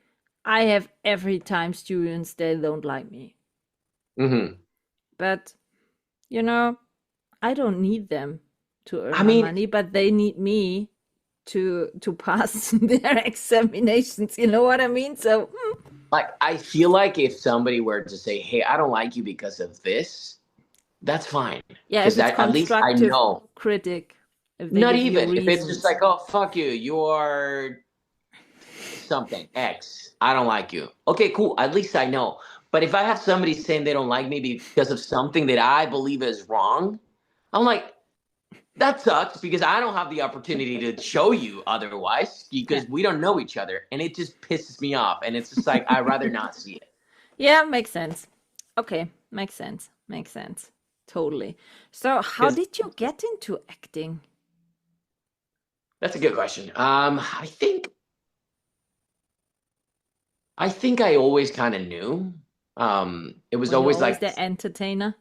I have every time students they don't like me. Hmm. But you know, I don't need them to earn I my mean, money, but they need me to pass their examinations. You know what I mean? So like, I feel like if somebody were to say, "Hey, I don't like you because of this," that's fine yeah, if because it's at least I constructive know. critic, if they Not give you even if it's just reasons. like, "Oh, fuck you, you are something X. I don't like you." Okay, cool. At least I know. But if I have somebody saying they don't like me because of something that I believe is wrong, I'm like, that sucks because I don't have the opportunity to show you otherwise Yeah. because we don't know each other. And it just pisses me off. And it's just like, I'd rather not see it. Yeah, makes sense. Okay, makes sense. Makes sense. Totally. So, how Because did you get into acting? that's a good question. I think I always kind of knew. It was Were you always always like, the entertainer?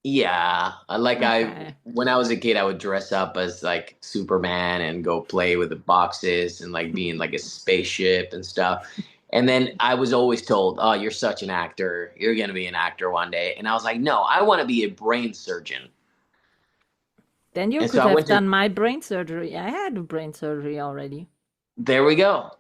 yeah, like Okay. when I was a kid, I would dress up as like Superman and go play with the boxes and like be in like a spaceship and stuff. And then I was always told, "Oh, you're such an actor. You're gonna be an actor one day." And I was like, "No, I want to be a brain surgeon." Then you And so could I have went to, done my brain surgery. I had a brain surgery already. There we go.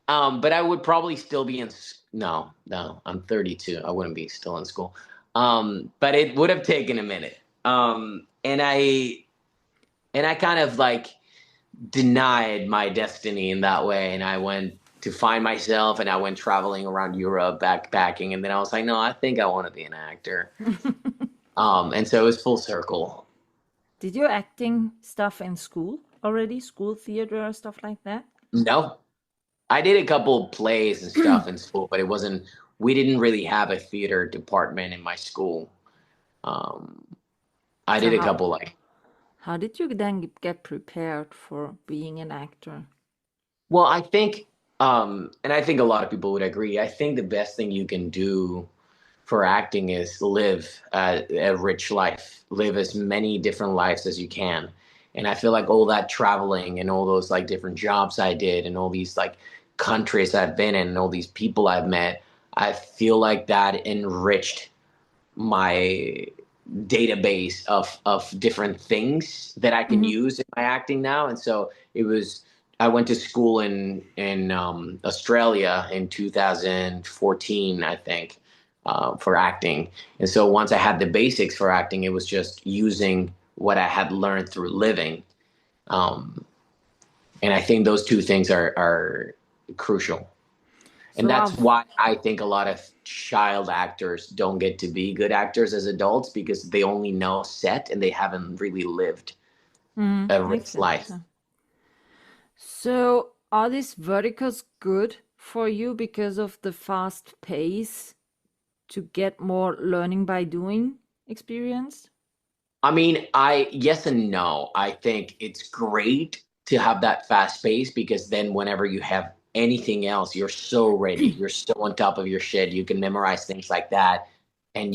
But I would probably still be no, no, I'm 32. I wouldn't be still in school. But it would have taken a minute. And I kind of like denied my destiny in that way. And I went to find myself and I went traveling around Europe, backpacking. And then I was like, no, I think I want to be an actor. And so it was full circle. Did you acting stuff in school already? School theater, stuff like that? No, I did a couple plays and stuff in school, but we didn't really have a theater department in my school. Um, I So did a couple how did you then get prepared for being an actor? well, I think, and I think a lot of people would agree. I think the best thing you can do for acting is live a rich life, live as many different lives as you can. And I feel like all that traveling and all those like different jobs I did and all these like countries I've been in and all these people I've met, I feel like that enriched my database of different things that I can use in my acting now. And so I went to school in Australia in 2014, I think, for acting. And so once I had the basics for acting, it was just using what I had learned through living. Um, and I think those two things are crucial. And So that's why I think a lot of child actors don't get to be good actors as adults because they only know set and they haven't really lived a rich life. So are these verticals good for you because of the fast pace to get more learning by doing experience? I mean, yes and no. I think it's great to have that fast pace because then whenever you have anything else, you're so ready. You're so on top of your shit. You can memorize things like that. And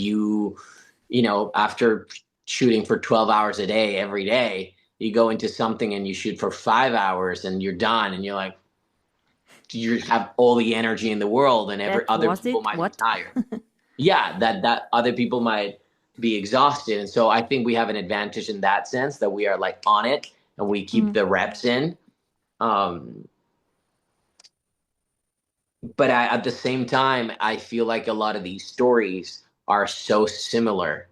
after shooting for 12 hours a day, every day, you go into something and you shoot for 5 hours and you're done. And you're like, you have all the energy in the world and other people might be tired. Yeah, that other people might be exhausted. And so I think we have an advantage in that sense that we are like on it and we keep the reps in. But at the same time, I feel like a lot of these stories are so similar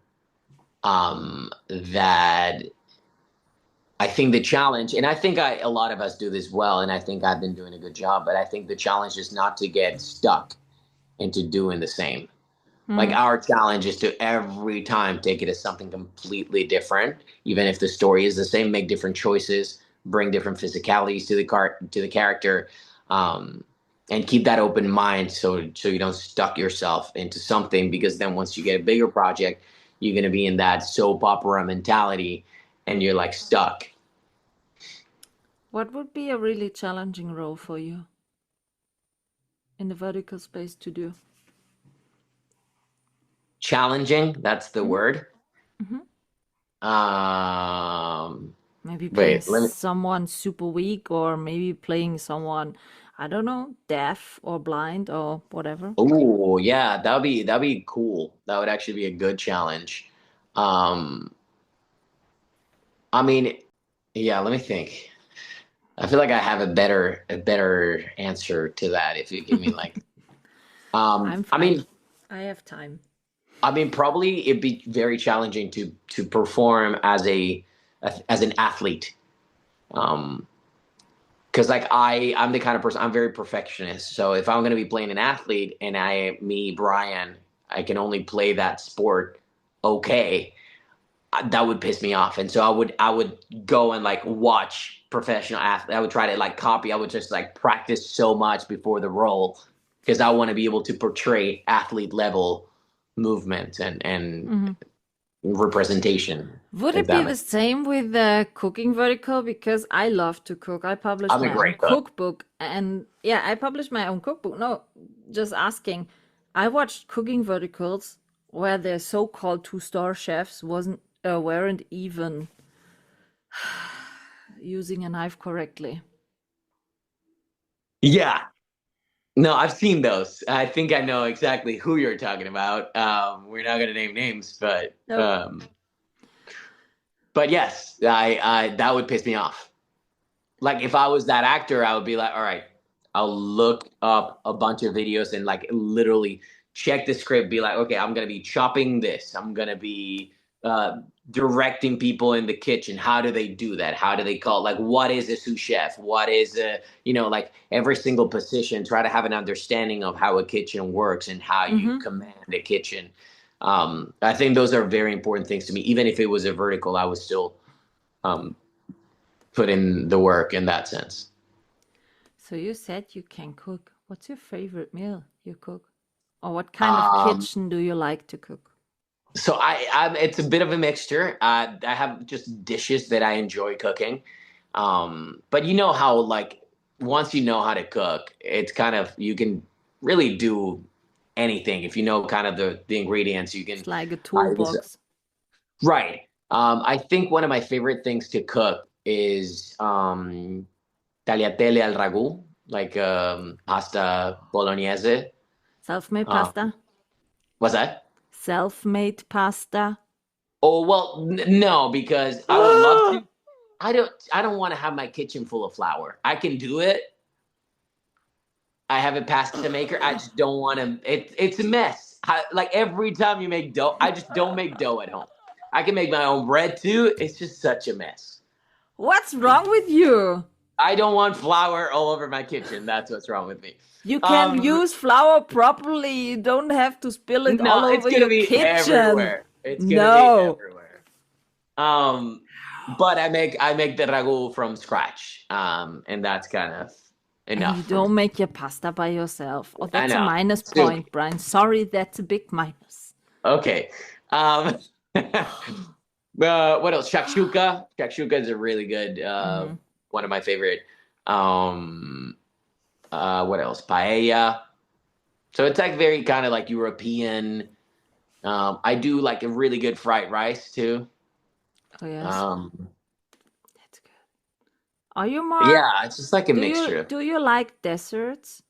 that I think the challenge, and I think a lot of us do this well, and I think I've been doing a good job, but I think the challenge is not to get stuck into doing the same. Like our challenge is to every time take it as something completely different, even if the story is the same, make different choices, bring different physicalities to the character, and keep that open mind so you don't stuck yourself into something because then once you get a bigger project, you're gonna be in that soap opera mentality and you're like stuck. What would be a really challenging role for you in the vertical space to do? Challenging, that's the word. Maybe playing Let me. someone super weak, or maybe playing someone, I don't know, deaf or blind or whatever. Oh yeah, that'd be cool. That would actually be a good challenge. Um, I mean, yeah. Let me think. I feel like I have a better answer to that if you give me like. I'm I mean, fine. I have time. probably it'd be very challenging to perform as an athlete. Because like I'm the kind of person, I'm very perfectionist. So if I'm gonna be playing an athlete and Brian, I can only play that sport okay, that would piss me off. And so I would go and like watch professional athlete. I would try to like copy. I would just like practice so much before the role because I want to be able to portray athlete level movement and representation. Would If it that be the makes same with the cooking vertical? Because I love to cook. I published I'm a my own great cook. cookbook, and yeah, I published my own cookbook. No, just asking. I watched cooking verticals where the so-called two-star chefs weren't even using a knife correctly. Yeah. No, I've seen those. I think I know exactly who you're talking about. We're not going to name names, but yes, I that would piss me off. like if I was that actor, I would be like, all right, I'll look up a bunch of videos and like literally check the script, be like, okay, I'm gonna be chopping this. I'm gonna be uh, directing people in the kitchen. How do they do that? How do they call? Like, what is a sous chef? What is a like every single position? Try to have an understanding of how a kitchen works and how you Mm-hmm. command a kitchen. I think those are very important things to me. Even if it was a vertical, I would still um, put in the work in that sense. So you said you can cook. What's your favorite meal you cook? Or what kind of Um, kitchen do you like to cook? so it's a bit of a mixture. I have just dishes that I enjoy cooking. But you know how like once you know how to cook, it's kind of you can really do anything if you know kind of the ingredients. You can It's like a I was toolbox. right. I think one of my favorite things to cook is tagliatelle al ragu, like pasta bolognese. Self-made Um, pasta? what's that? Self-made pasta? Oh well, no, because I would love to. I don't want to have my kitchen full of flour. I can do it. I have a pasta maker. I just don't want to. It's a mess. Like every time you make dough, I just don't make dough at home. I can make my own bread too. It's just such a mess. What's wrong with you? I don't want flour all over my kitchen. That's what's wrong with me. You can Um, use flour properly. You don't have to spill it all no, it's over gonna your be kitchen. everywhere. It's gonna be No. everywhere. Um, but I make the ragu from scratch. And that's kind of And you enough for me. don't make your pasta by yourself. Oh, I that's a know. minus Soup. point, Brian. Sorry, that's a big minus. Okay. What else? Shakshuka. Shakshuka is a really good Hmm. one of my favorite. Um, what else? Paella. So it's like very kind of like European. I do like a really good fried rice too. Oh, yes. Um, That's good. Are you more, yeah, it's just like a mixture. do you like desserts?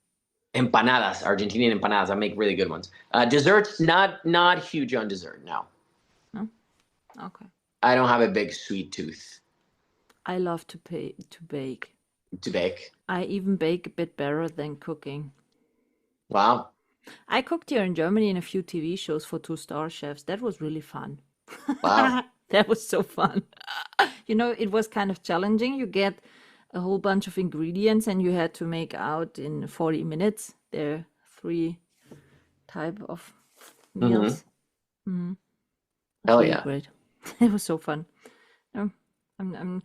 Empanadas, Argentinian empanadas. I make really good ones. Desserts, not huge on dessert. No, No? Okay. I don't have a big sweet tooth I love to bake. to bake. I even bake a bit better than cooking. Wow. I cooked here in Germany in a few TV shows for two-star chefs. That was really fun. Wow. That was so fun. It was kind of challenging. You get a whole bunch of ingredients and you had to make out in 40 minutes. There are three type of Hmm. meals. Mm, it was Hell really yeah. great. It was so fun. Um,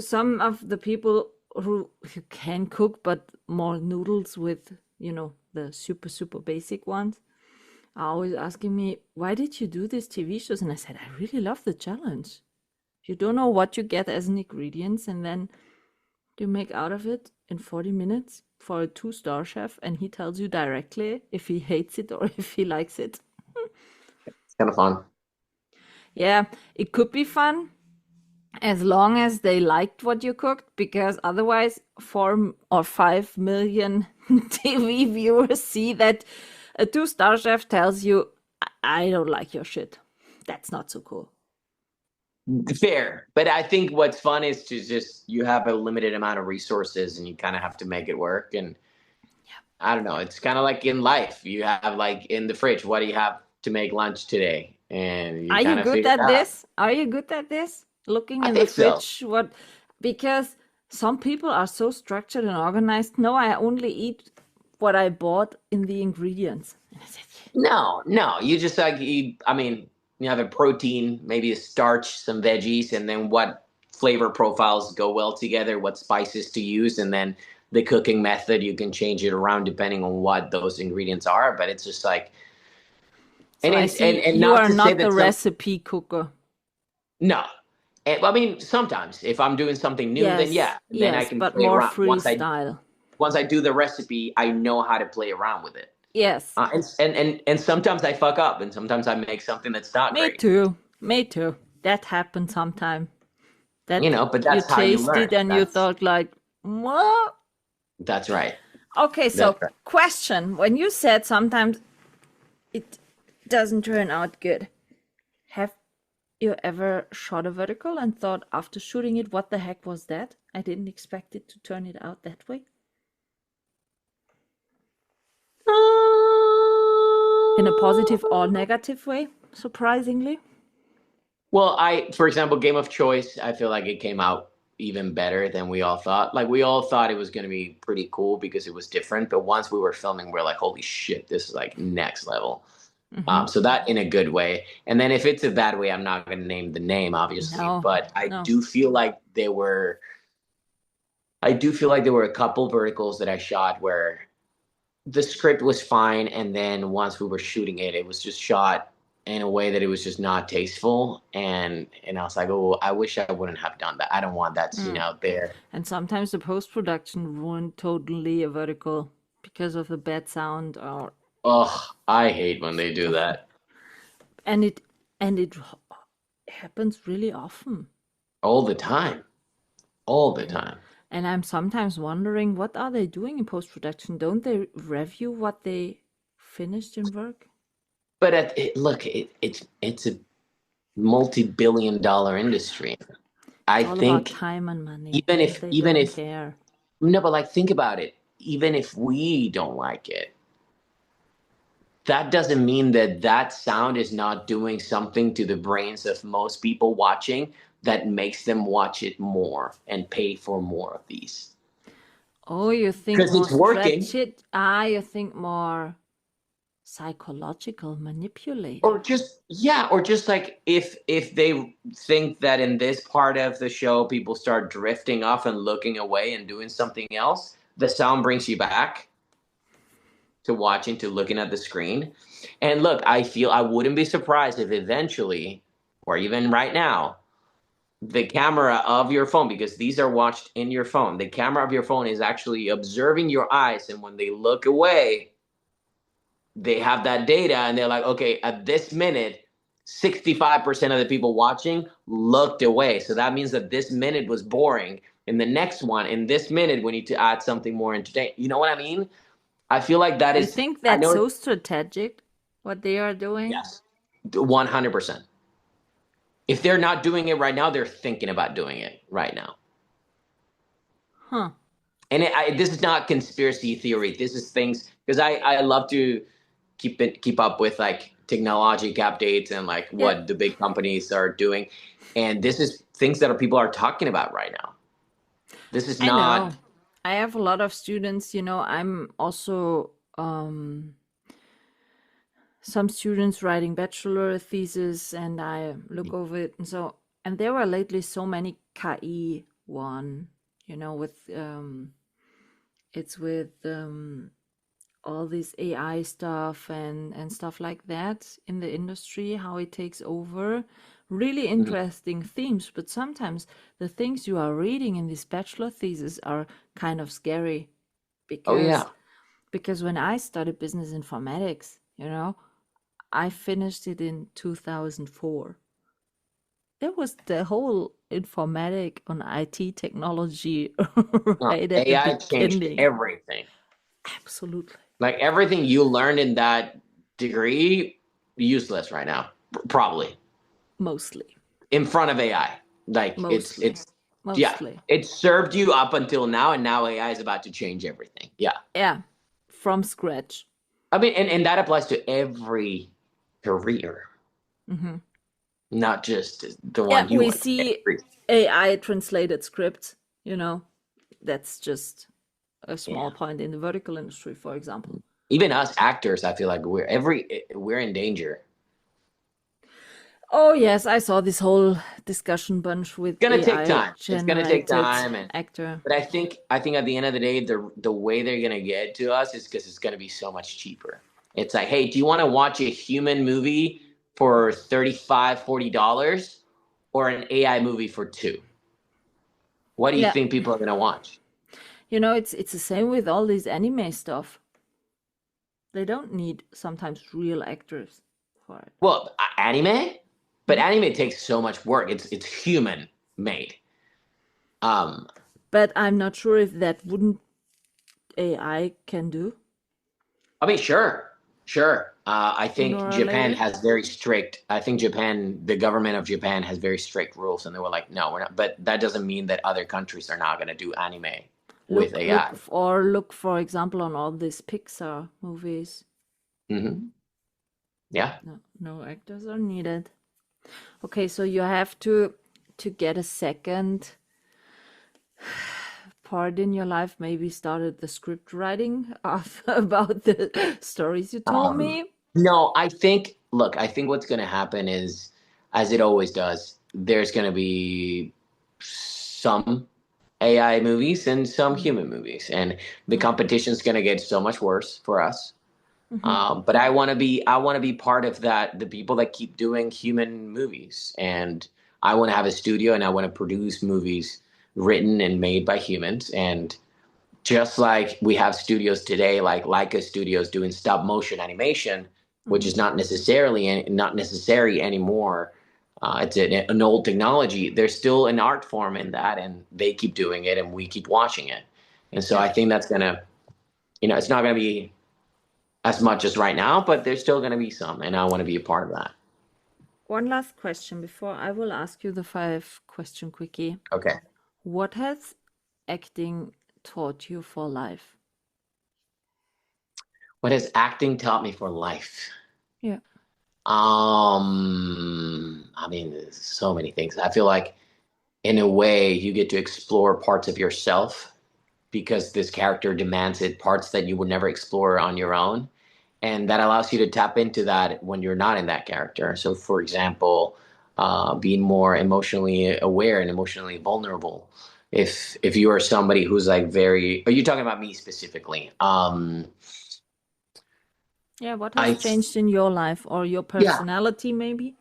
some of the people who can cook, but more noodles with, the super, super basic ones, are always asking me, why did you do these TV shows? And I said, I really love the challenge. You don't know what you get as an ingredients, and then you make out of it in 40 minutes for a two-star chef, and he tells you directly if he hates it or if he likes it. It's kind of fun. Yeah, it could be fun as long as they liked what you cooked, because otherwise 4 or 5 million TV viewers see that a two-star chef tells you, I don't like your shit. That's not so cool. Fair. But I think what's fun is to just you have a limited amount of resources and you kind of have to make it work. And I don't know, it's kind of like in life. You have like in the fridge, what do you have to make lunch today? And you Are you kind of good figure it at out. this? Are you good at this? Looking I in the think so. fridge, because some people are so structured and organized. No, I only eat what I bought in the ingredients. And I said, No. You just like I mean, you have a protein, maybe a starch, some veggies, and then what flavor profiles go well together, what spices to use, and then the cooking method you can change it around depending on what those ingredients are. But it's just like so I see and you not are to say not the that some recipe cooker. no. I mean, sometimes if I'm doing something new, then Yes, yeah, then I yes, can but play more around. freestyle. Once I do the recipe, I know how to play around with it. Yes, And sometimes I fuck up, and sometimes I make something that's not me great. too. Me too. That happened sometime. That But you that's how you learn. tasted and you thought like, what? That's right. Okay, That's so right. question. When you said sometimes it doesn't turn out good, have You ever shot a vertical and thought after shooting it, what the heck was that? I didn't expect it to turn it out that way. In a positive or negative way, surprisingly. Well, for example, Game of Choice, I feel like it came out even better than we all thought. Like we all thought it was going to be pretty cool because it was different, but once we were filming, we're like, holy shit, this is like next level. So that in a good way. And then if it's a bad way, I'm not going to name the name, obviously, but I do feel like there were a couple verticals that I shot where the script was fine, and then once we were shooting it, it was just shot in a way that it was just not tasteful, and I was like, oh, I wish I wouldn't have done that. I don't want that scene out there. And sometimes the post-production ruined totally a vertical because of the bad sound or I hate when they do that. and it happens really often. All the time. And I'm sometimes wondering, what are they doing in post-production? Don't they review what they finished in work? But it's a multi-billion-dollar industry. I All think about time and money. even if care. no, but like think about it. Even if we don't like it, that doesn't mean that sound is not doing something to the brains of most people watching that makes them watch it more and pay for more of these. Oh, you think 'Cause more it's working. stretch it? You think more psychological, manipulate. Or just like if they think that in this part of the show people start drifting off and looking away and doing something else, the sound brings you back to watching, to looking at the screen. And look, I feel I wouldn't be surprised if eventually, or even right now, the camera of your phone, because these are watched in your phone, the camera of your phone is actually observing your eyes, and when they look away, they have that data, and they're like, okay, at this minute, 65% of the people watching looked away. So that means that this minute was boring. In the next one, in this minute, we need to add something more entertaining. You know what I mean? I feel like that is. You think that's so strategic, what they are doing? Yes, 100%. If they're not doing it right now, they're thinking about doing it right now. Huh. And this is not conspiracy theory. This is things, because I love to keep up with like technology updates and like what the big companies are doing, and this is things that people are talking about right now. This is not. I know. I have a lot of students. I'm also some students writing bachelor thesis, and I look over it, and there were lately so many KI one. With it's with all this AI stuff and stuff like that in the industry, how it takes over. Really interesting themes, but sometimes the things you are reading in this bachelor thesis are kind of scary because when I studied business informatics, I finished it in 2004. There was the whole informatic on IT technology right at the AI changed beginning. everything. Absolutely. Like everything you learned in that degree, useless right now, probably. Mostly. In front of AI. Like Mostly. It served you up until now, and now AI is about to change everything. Yeah. From scratch. I mean, and that applies to every career. Mm-hmm. Not just the one you we want. see AI translated scripts, that's just a small point in the vertical industry, for example. Even us actors, I feel like we're in danger. Oh yes, I saw this whole discussion bunch with It's gonna AI take time. It's gonna take time, actor. But I think at the end of the day, the way they're gonna get to us is because it's gonna be so much cheaper. It's like, hey, do you want to watch a human movie for $35-$40 or an AI movie for $2? What do you think people are gonna watch? It's the same with all this anime stuff. They don't need sometimes real actors for it. Well, anime, but anime takes so much work. It's human made. But I'm not sure if that wouldn't AI can do. I mean, sure. I Sooner think or Japan later? has very strict. I think the government of Japan has very strict rules, and they were like, no, we're not. But that doesn't mean that other countries are not going to do anime with AI. Look, for example, on all these Pixar movies. Yeah. No actors are needed. Okay, so you have to get a second part in your life, maybe started the script writing of about the stories you told me. No, look, I think what's going to happen is, as it always does, there's going to be some AI movies and some human movies, and the competition's going to get so much worse for us. But I want to be part of that, the people that keep doing human movies, and I want to have a studio, and I want to produce movies written and made by humans, and just like we have studios today, like Leica Studios doing stop motion animation, which is not necessary anymore. It's an old technology. There's still an art form in that, and they keep doing it, and we keep watching it. And so I think that's gonna, it's not gonna be as much as right now, but there's still gonna be some, and I want to be a part of that. One last question before I will ask you the 5-question quickie. Okay. What has acting taught you for life? What has acting taught me for life? Yeah. I mean, there's so many things. I feel like in a way you get to explore parts of yourself because this character demands it, parts that you would never explore on your own. And that allows you to tap into that when you're not in that character. So, for example, being more emotionally aware and emotionally vulnerable. If you are somebody who's like very, are you talking about me specifically? Yeah, what has changed in your life or your personality, maybe?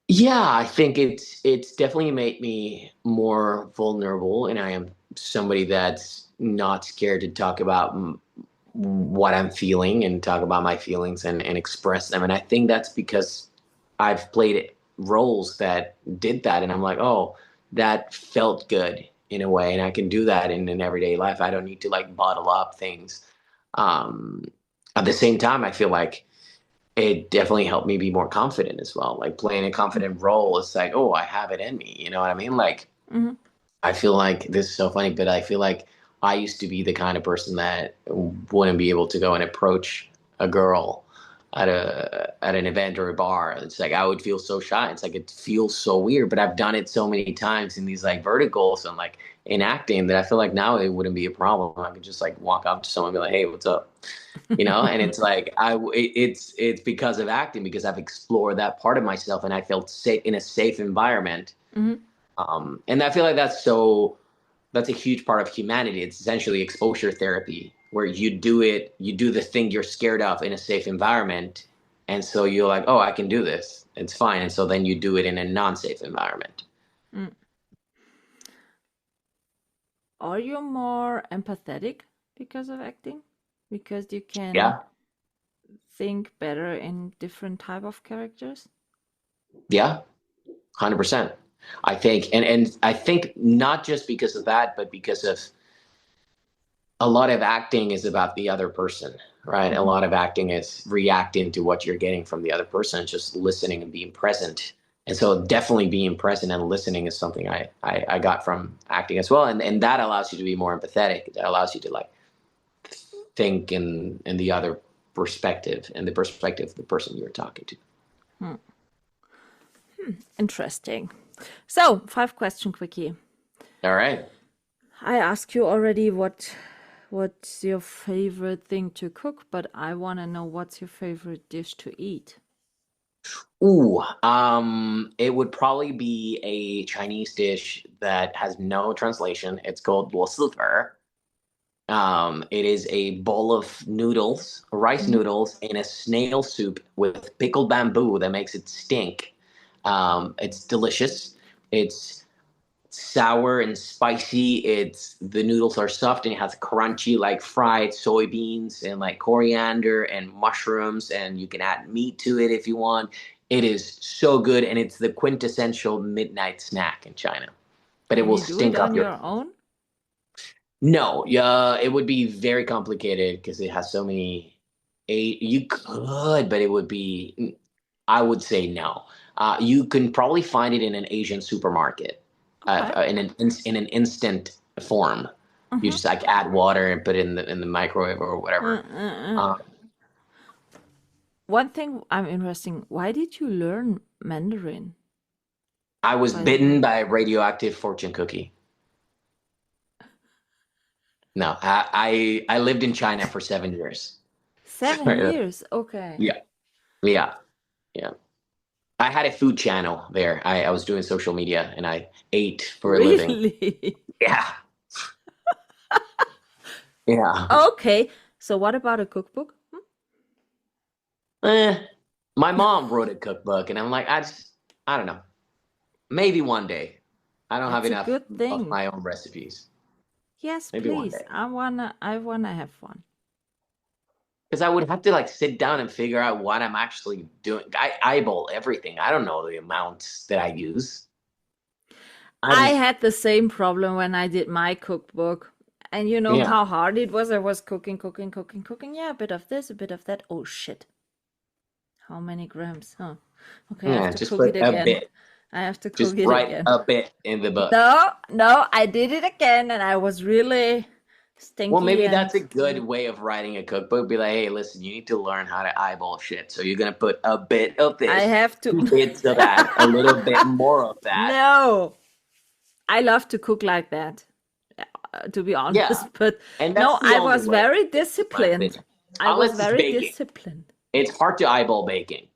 Yeah, I think it's definitely made me more vulnerable, and I am somebody that's not scared to talk about what I'm feeling and talk about my feelings and express them. And I think that's because I've played roles that did that, and I'm like, oh, that felt good in a way, and I can do that in an everyday life. I don't need to like bottle up things. Um, at the same time, I feel like it definitely helped me be more confident as well. Like playing a confident role, it's like, oh, I have it in me. You know what I mean? Like, I feel like this is so funny, but I feel like I used to be the kind of person that wouldn't be able to go and approach a girl at an event or a bar. It's like I would feel so shy. It's like it feels so weird, but I've done it so many times in these like verticals and like in acting that I feel like now it wouldn't be a problem. I could just like walk up to someone and be like, "Hey, what's up?" And it's like it's because of acting, because I've explored that part of myself and I felt safe in a safe environment. And I feel like that's a huge part of humanity. It's essentially exposure therapy, where you do the thing you're scared of in a safe environment, and so you're like, oh, I can do this, it's fine, and so then you do it in a non-safe environment. Are you more empathetic because of acting? Because you can think better in different type of characters? Yeah, 100%. I think, and I think not just because of that, but because of a lot of acting is about the other person, right? A lot of acting is reacting to what you're getting from the other person, just listening and being present. And so definitely being present and listening is something I got from acting as well. And that allows you to be more empathetic. That allows you to like think in the other perspective and the perspective of the person you're talking to. Interesting. So, 5-question quickie. All right. I asked you already what's your favorite thing to cook, but I want to know what's your favorite dish to eat. Ooh, it would probably be a Chinese dish that has no translation. It's called 螺蛳粉. It is a bowl of noodles, rice noodles, in a snail soup with pickled bamboo that makes it stink. It's delicious. It's sour and spicy. The noodles are soft and it has crunchy like fried soybeans and like coriander and mushrooms, and you can add meat to it if you want. It is so good, and it's the quintessential midnight snack in China. But it will stink up your. Can you do it on your own? No, yeah, it would be very complicated because it has so many You could, but it would be. I would say no. You can probably find it in an Asian supermarket, Okay. in an instant form. You Mhm. just like add water and put it in the microwave or whatever. Uh, One thing I'm interesting, why did you learn Mandarin, I was by the way? bitten by a radioactive fortune cookie. No, I lived in China for 7 years. 7 years. Okay. Yeah, yeah, yeah. I had a food channel there. I was doing social media and I ate for a living. Really? Yeah, yeah. Okay. So what about a cookbook? Eh, my mom wrote a cookbook, and I'm like, I don't know. Maybe one day. I don't have That's a enough good of thing. my own recipes. Yes, Maybe one please. day. I wanna have one. Because I would have to like sit down and figure out what I'm actually doing. I eyeball everything. I don't know the amounts that I use. I I just, had the same problem when I did my cookbook. And you know yeah, how hard it was? I was cooking, cooking, cooking, cooking. Yeah, a bit of this, a bit of that. Oh shit. How many grams? Huh. Okay, I have yeah. to Just cook it put a again. bit. I have to cook Just it write again. a bit in the book. No, no, I did it again and I was really Well, stinky maybe and that's a good way of writing a cookbook. Be like, hey, listen, you need to learn how to eyeball shit. So you're gonna put a bit of I this, have to. 2 bits of that, a little bit more of that. No, I love to cook like that, to be Yeah, honest. But and that's no, the I only was way, very in my disciplined. opinion. I was Unless it's very baking. disciplined. It's hard to eyeball baking.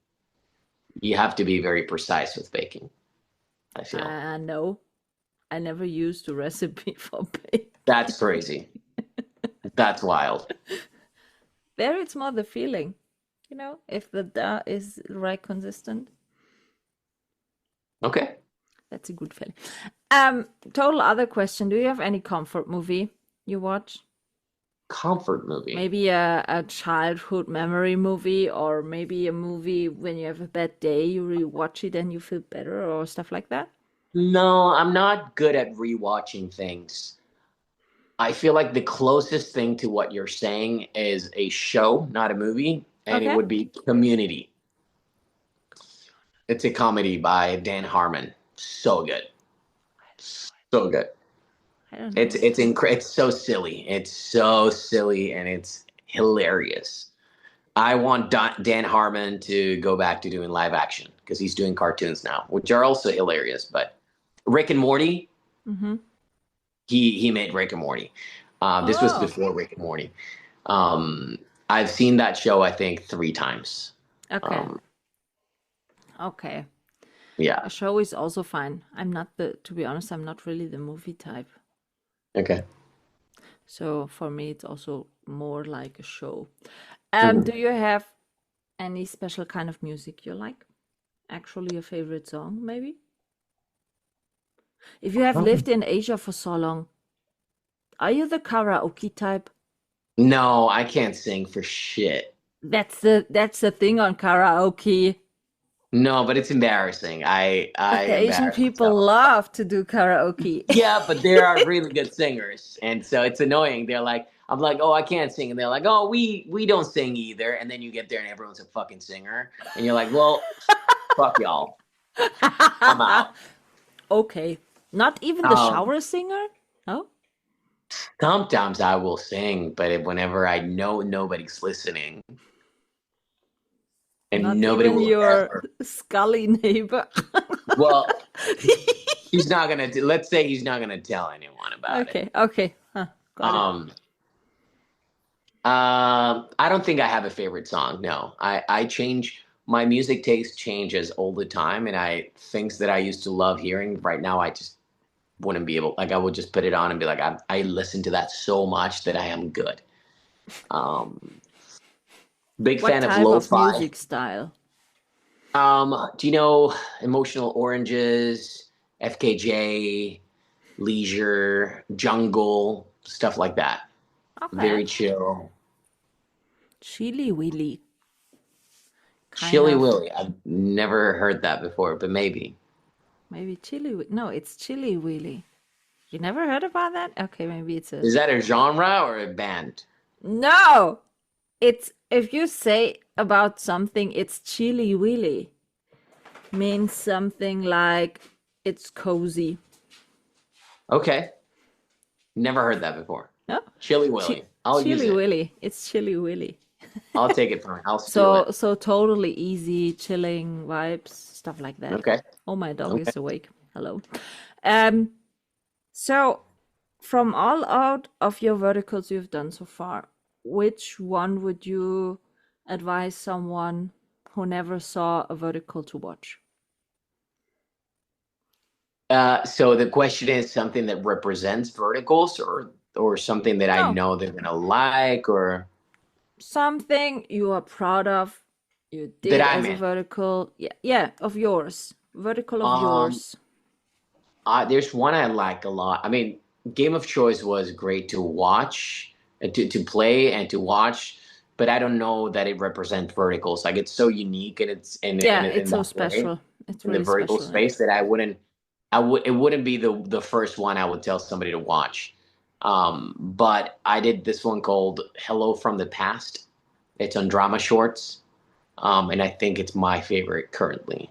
You have to be very precise with baking, I feel. No, I never used a recipe for baking. That's crazy. That's wild. There, it's more the feeling, if the dough is right consistent. Okay. That's a good feeling. Total other question. Do you have any comfort movie you watch? Comfort movie. Maybe a childhood memory movie, or maybe a movie when you have a bad day, you rewatch it and you feel better, or stuff like that? No, I'm not good at rewatching things. I feel like the closest thing to what you're saying is a show, not a movie, and it Okay. would be Community. It's a comedy by Dan Harmon. So good. So good. I don't It's know. it's it's so silly. It's so silly and it's hilarious. I want Dan Harmon to go back to doing live action because he's doing cartoons now, which are also hilarious. But Rick and Morty, Mm-hmm. he made Rick and Morty. This was Oh, before Rick and Morty. I've seen that show I think 3 times. okay. Um, Okay. yeah. A show is also fine. To be honest, I'm not really the movie type. Okay. So for me, it's also more like a show. Mhm. Do you have any special kind of music you like? Actually, a favorite song, maybe? If you have lived in Asia for so long, are you the karaoke type? No, I can't sing for shit. That's the thing on karaoke. No, but it's embarrassing. I But the Asian embarrass people myself. love to do karaoke. Yeah, but there are really good singers, and so it's annoying. They're like, I'm like, oh, I can't sing, and they're like, oh, we don't sing either. And then you get there, and everyone's a fucking singer, and you're like, well, fuck y'all, I'm out. Okay. Not even the Um, shower singer? No? Sometimes I will sing, but whenever I know nobody's listening, and Not nobody even will your ever. scully neighbor. Well, he's not gonna. Let's say he's not gonna tell anyone about it. Okay. Huh, got it. I don't think I have a favorite song. No, I change my music taste changes all the time, and things that I used to love hearing right now I just wouldn't be able. Like I would just put it on and be like, I listen to that so much that I am good. Um, Big What fan of type of lo-fi. music style? Do you know Emotional Oranges, FKJ, Leisure, Jungle, stuff like that? Very Okay. chill. Chili Willy. Kind Chilly of. Willy. I've never heard that before, but maybe. Maybe No, it's Chili Willy. You never heard about that? Okay, maybe it's a. Is that a genre or a band? No! It's if you say about something it's chilly willy, means something like it's cozy. Okay. Never heard that before. No? Chili Willy. I'll use Chilly it. willy. It's chilly willy. I'll take it from her. I'll steal it. So totally easy, chilling vibes, stuff like that. Okay. Oh, my dog Okay. is awake. Hello. So from all out of your verticals you've done so far, which one would you advise someone who never saw a vertical to watch? So the question is something that represents verticals or something that I No. know they're gonna like or Something you are proud of, you did that I'm as a in. vertical. Yeah, of yours. Vertical of yours. There's one I like a lot. I mean, Game of Choice was great to watch, to play and to watch, but I don't know that it represents verticals. Like it's so unique and it's in It's so that way, special. It's in the really vertical special. space that it wouldn't be the first one I would tell somebody to watch. But I did this one called Hello from the Past. It's on Drama Shorts. And I think it's my favorite currently.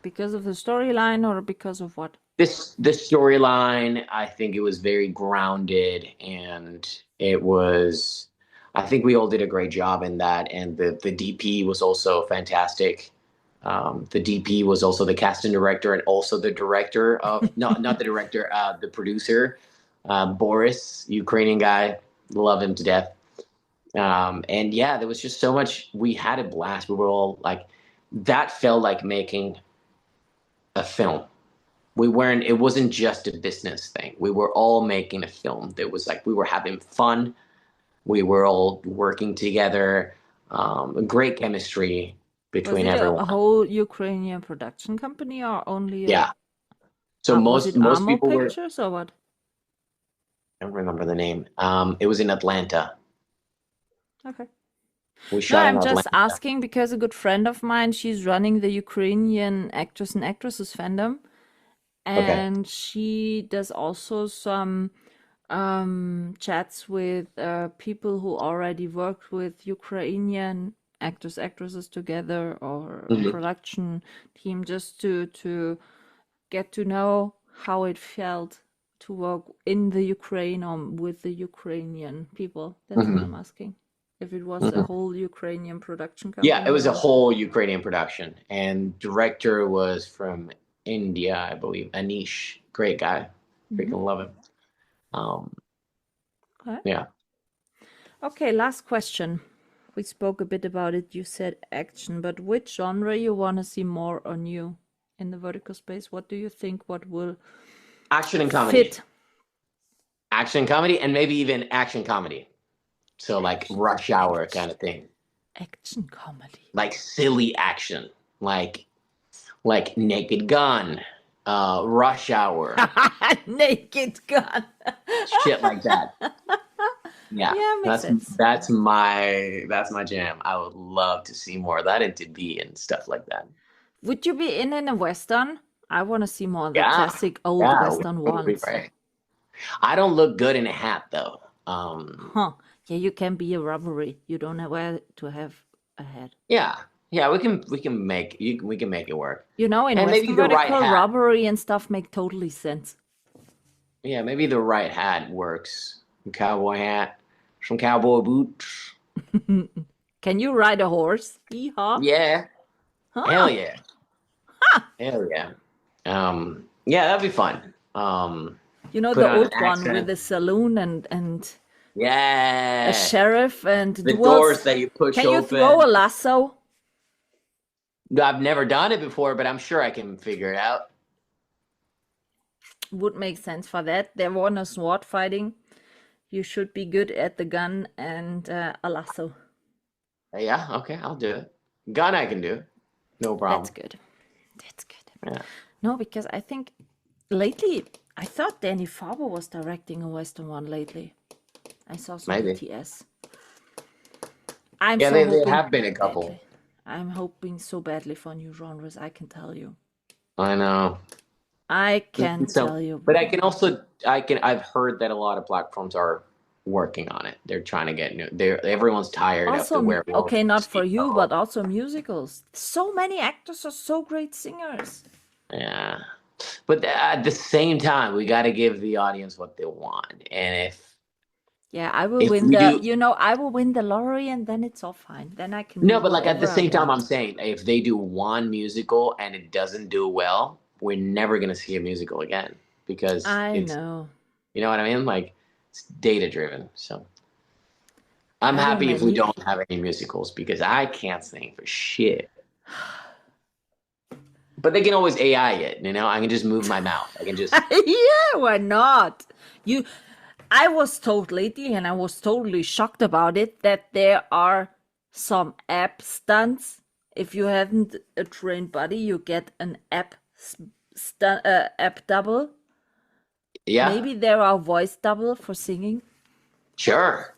Because of the storyline or because of what? This storyline, I think it was very grounded and I think we all did a great job in that. And the DP was also fantastic. The DP was also the casting director and also the director of, no, not the director, the producer, Boris, Ukrainian guy, love him to death. And yeah, there was just so much, we had a blast. We were all like, that felt like making a film. It wasn't just a business thing. We were all making a film. There was like, we were having fun. We were all working together. Great chemistry between Was it everyone. a whole Ukrainian production company or only Yeah. So was it most Amo people were, Pictures or what? I don't remember the name. It was in Atlanta. Okay. We No, shot in I'm just Atlanta. asking because a good friend of mine, she's running the Ukrainian actors and actresses fandom, Okay. and she does also some chats with people who already worked with Ukrainian actors, actresses together or a Mhm. production team just to get to know how it felt to work in the Ukraine or with the Ukrainian people. That's what I'm asking. If it was a whole Ukrainian production company. Yeah, it was a or- whole Ukrainian production, and director was from India, I believe. Anish, great guy, freaking love him. Okay. Yeah. Okay, last question. We spoke a bit about it. You said action, but which genre you want to see more on you in the vertical space? What do you think? What will Action and comedy. fit? Action comedy, and maybe even action comedy. So like Rush Hour kind of thing, Action comedy. like silly action, like Naked Gun, Rush Hour, Naked Gun. shit like that. Yeah, Yeah, makes sense. that's my jam. I would love to see more of that and to be and stuff like that. Would you be in a Western? I want to see more of the Yeah, classic old yeah, Western it would be ones. great. I don't look good in a hat though. Huh. Yeah, you can be a robbery. You don't know where to have a hat. Yeah, we can make it work. You know, in And maybe Western the right vertical, hat. robbery and stuff make totally sense. Yeah, maybe the right hat works. A cowboy hat, some cowboy boots. Can you ride a horse? Yeehaw. Yeah, Huh. hell yeah, hell yeah. Yeah, that'd be fun. You know, Put the on old an one accent. with the saloon and Yeah, a sheriff and the dwarves. doors that you push Can you open. throw a lasso? I've never done it before, but I'm sure I can figure it out. Would make sense for that. There were no sword fighting. You should be good at the gun and a lasso. Yeah, okay, I'll do it. Gun I can do. No problem. That's good. That's good. Yeah. No, because I think lately, I thought Danny Farber was directing a Western one lately. I saw some Maybe. BTS. I'm Yeah, so there hoping have been a couple. badly. I'm hoping so badly for new genres, I can tell you. I know. I can So, tell you. but I've heard that a lot of platforms are working on it. They're trying to get new. Everyone's tired of the Also, werewolf. okay, not for Steve you, Carell. but also musicals. So many actors are so great singers. Yeah, but at the same time, we got to give the audience what they want. And Yeah, I will if win we the, do, you know, I will win the lottery and then it's all fine. Then I can do no, but like at the whatever I same time, I'm want. saying if they do one musical and it doesn't do well, we're never gonna see a musical again because I it's, know. you know what I mean? Like it's data driven. So I'm I don't happy if we need. don't have any musicals because I can't sing for shit. But they can always AI it, you know? I can just move my mouth. I can just Yeah, why not? You, I was told lately, and I was totally shocked about it, that there are some app stunts. If you haven't a trained body, you get an app double. yeah, Maybe there are voice double for singing. sure.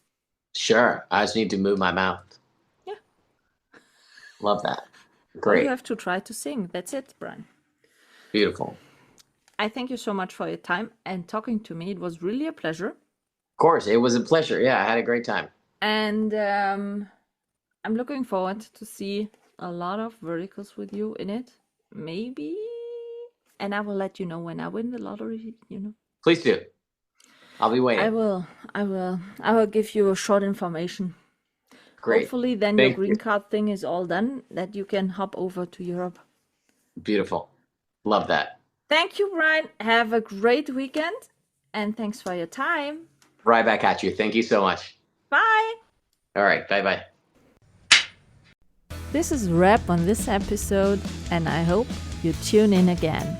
Sure. I just need to move my mouth. Yeah. Love that. All you Great. have to try to sing. That's it, Brian. Beautiful. I thank you so much for your time and talking to me. It was really a pleasure. Of course, it was a pleasure. Yeah, I had a great time. And I'm looking forward to see a lot of verticals with you in it. Maybe. And I will let you know when I win the lottery, you know. Please do. I'll be waiting. I will give you a short information. Great. Hopefully then your Thank green you. card thing is all done, that you can hop over to Europe. Beautiful. Love that. Thank you, Brian. Have a great weekend. And thanks for your time. Right back at you. Thank you so much. Bye. All right. Bye-bye. This is a wrap on this episode, and I hope you tune in again.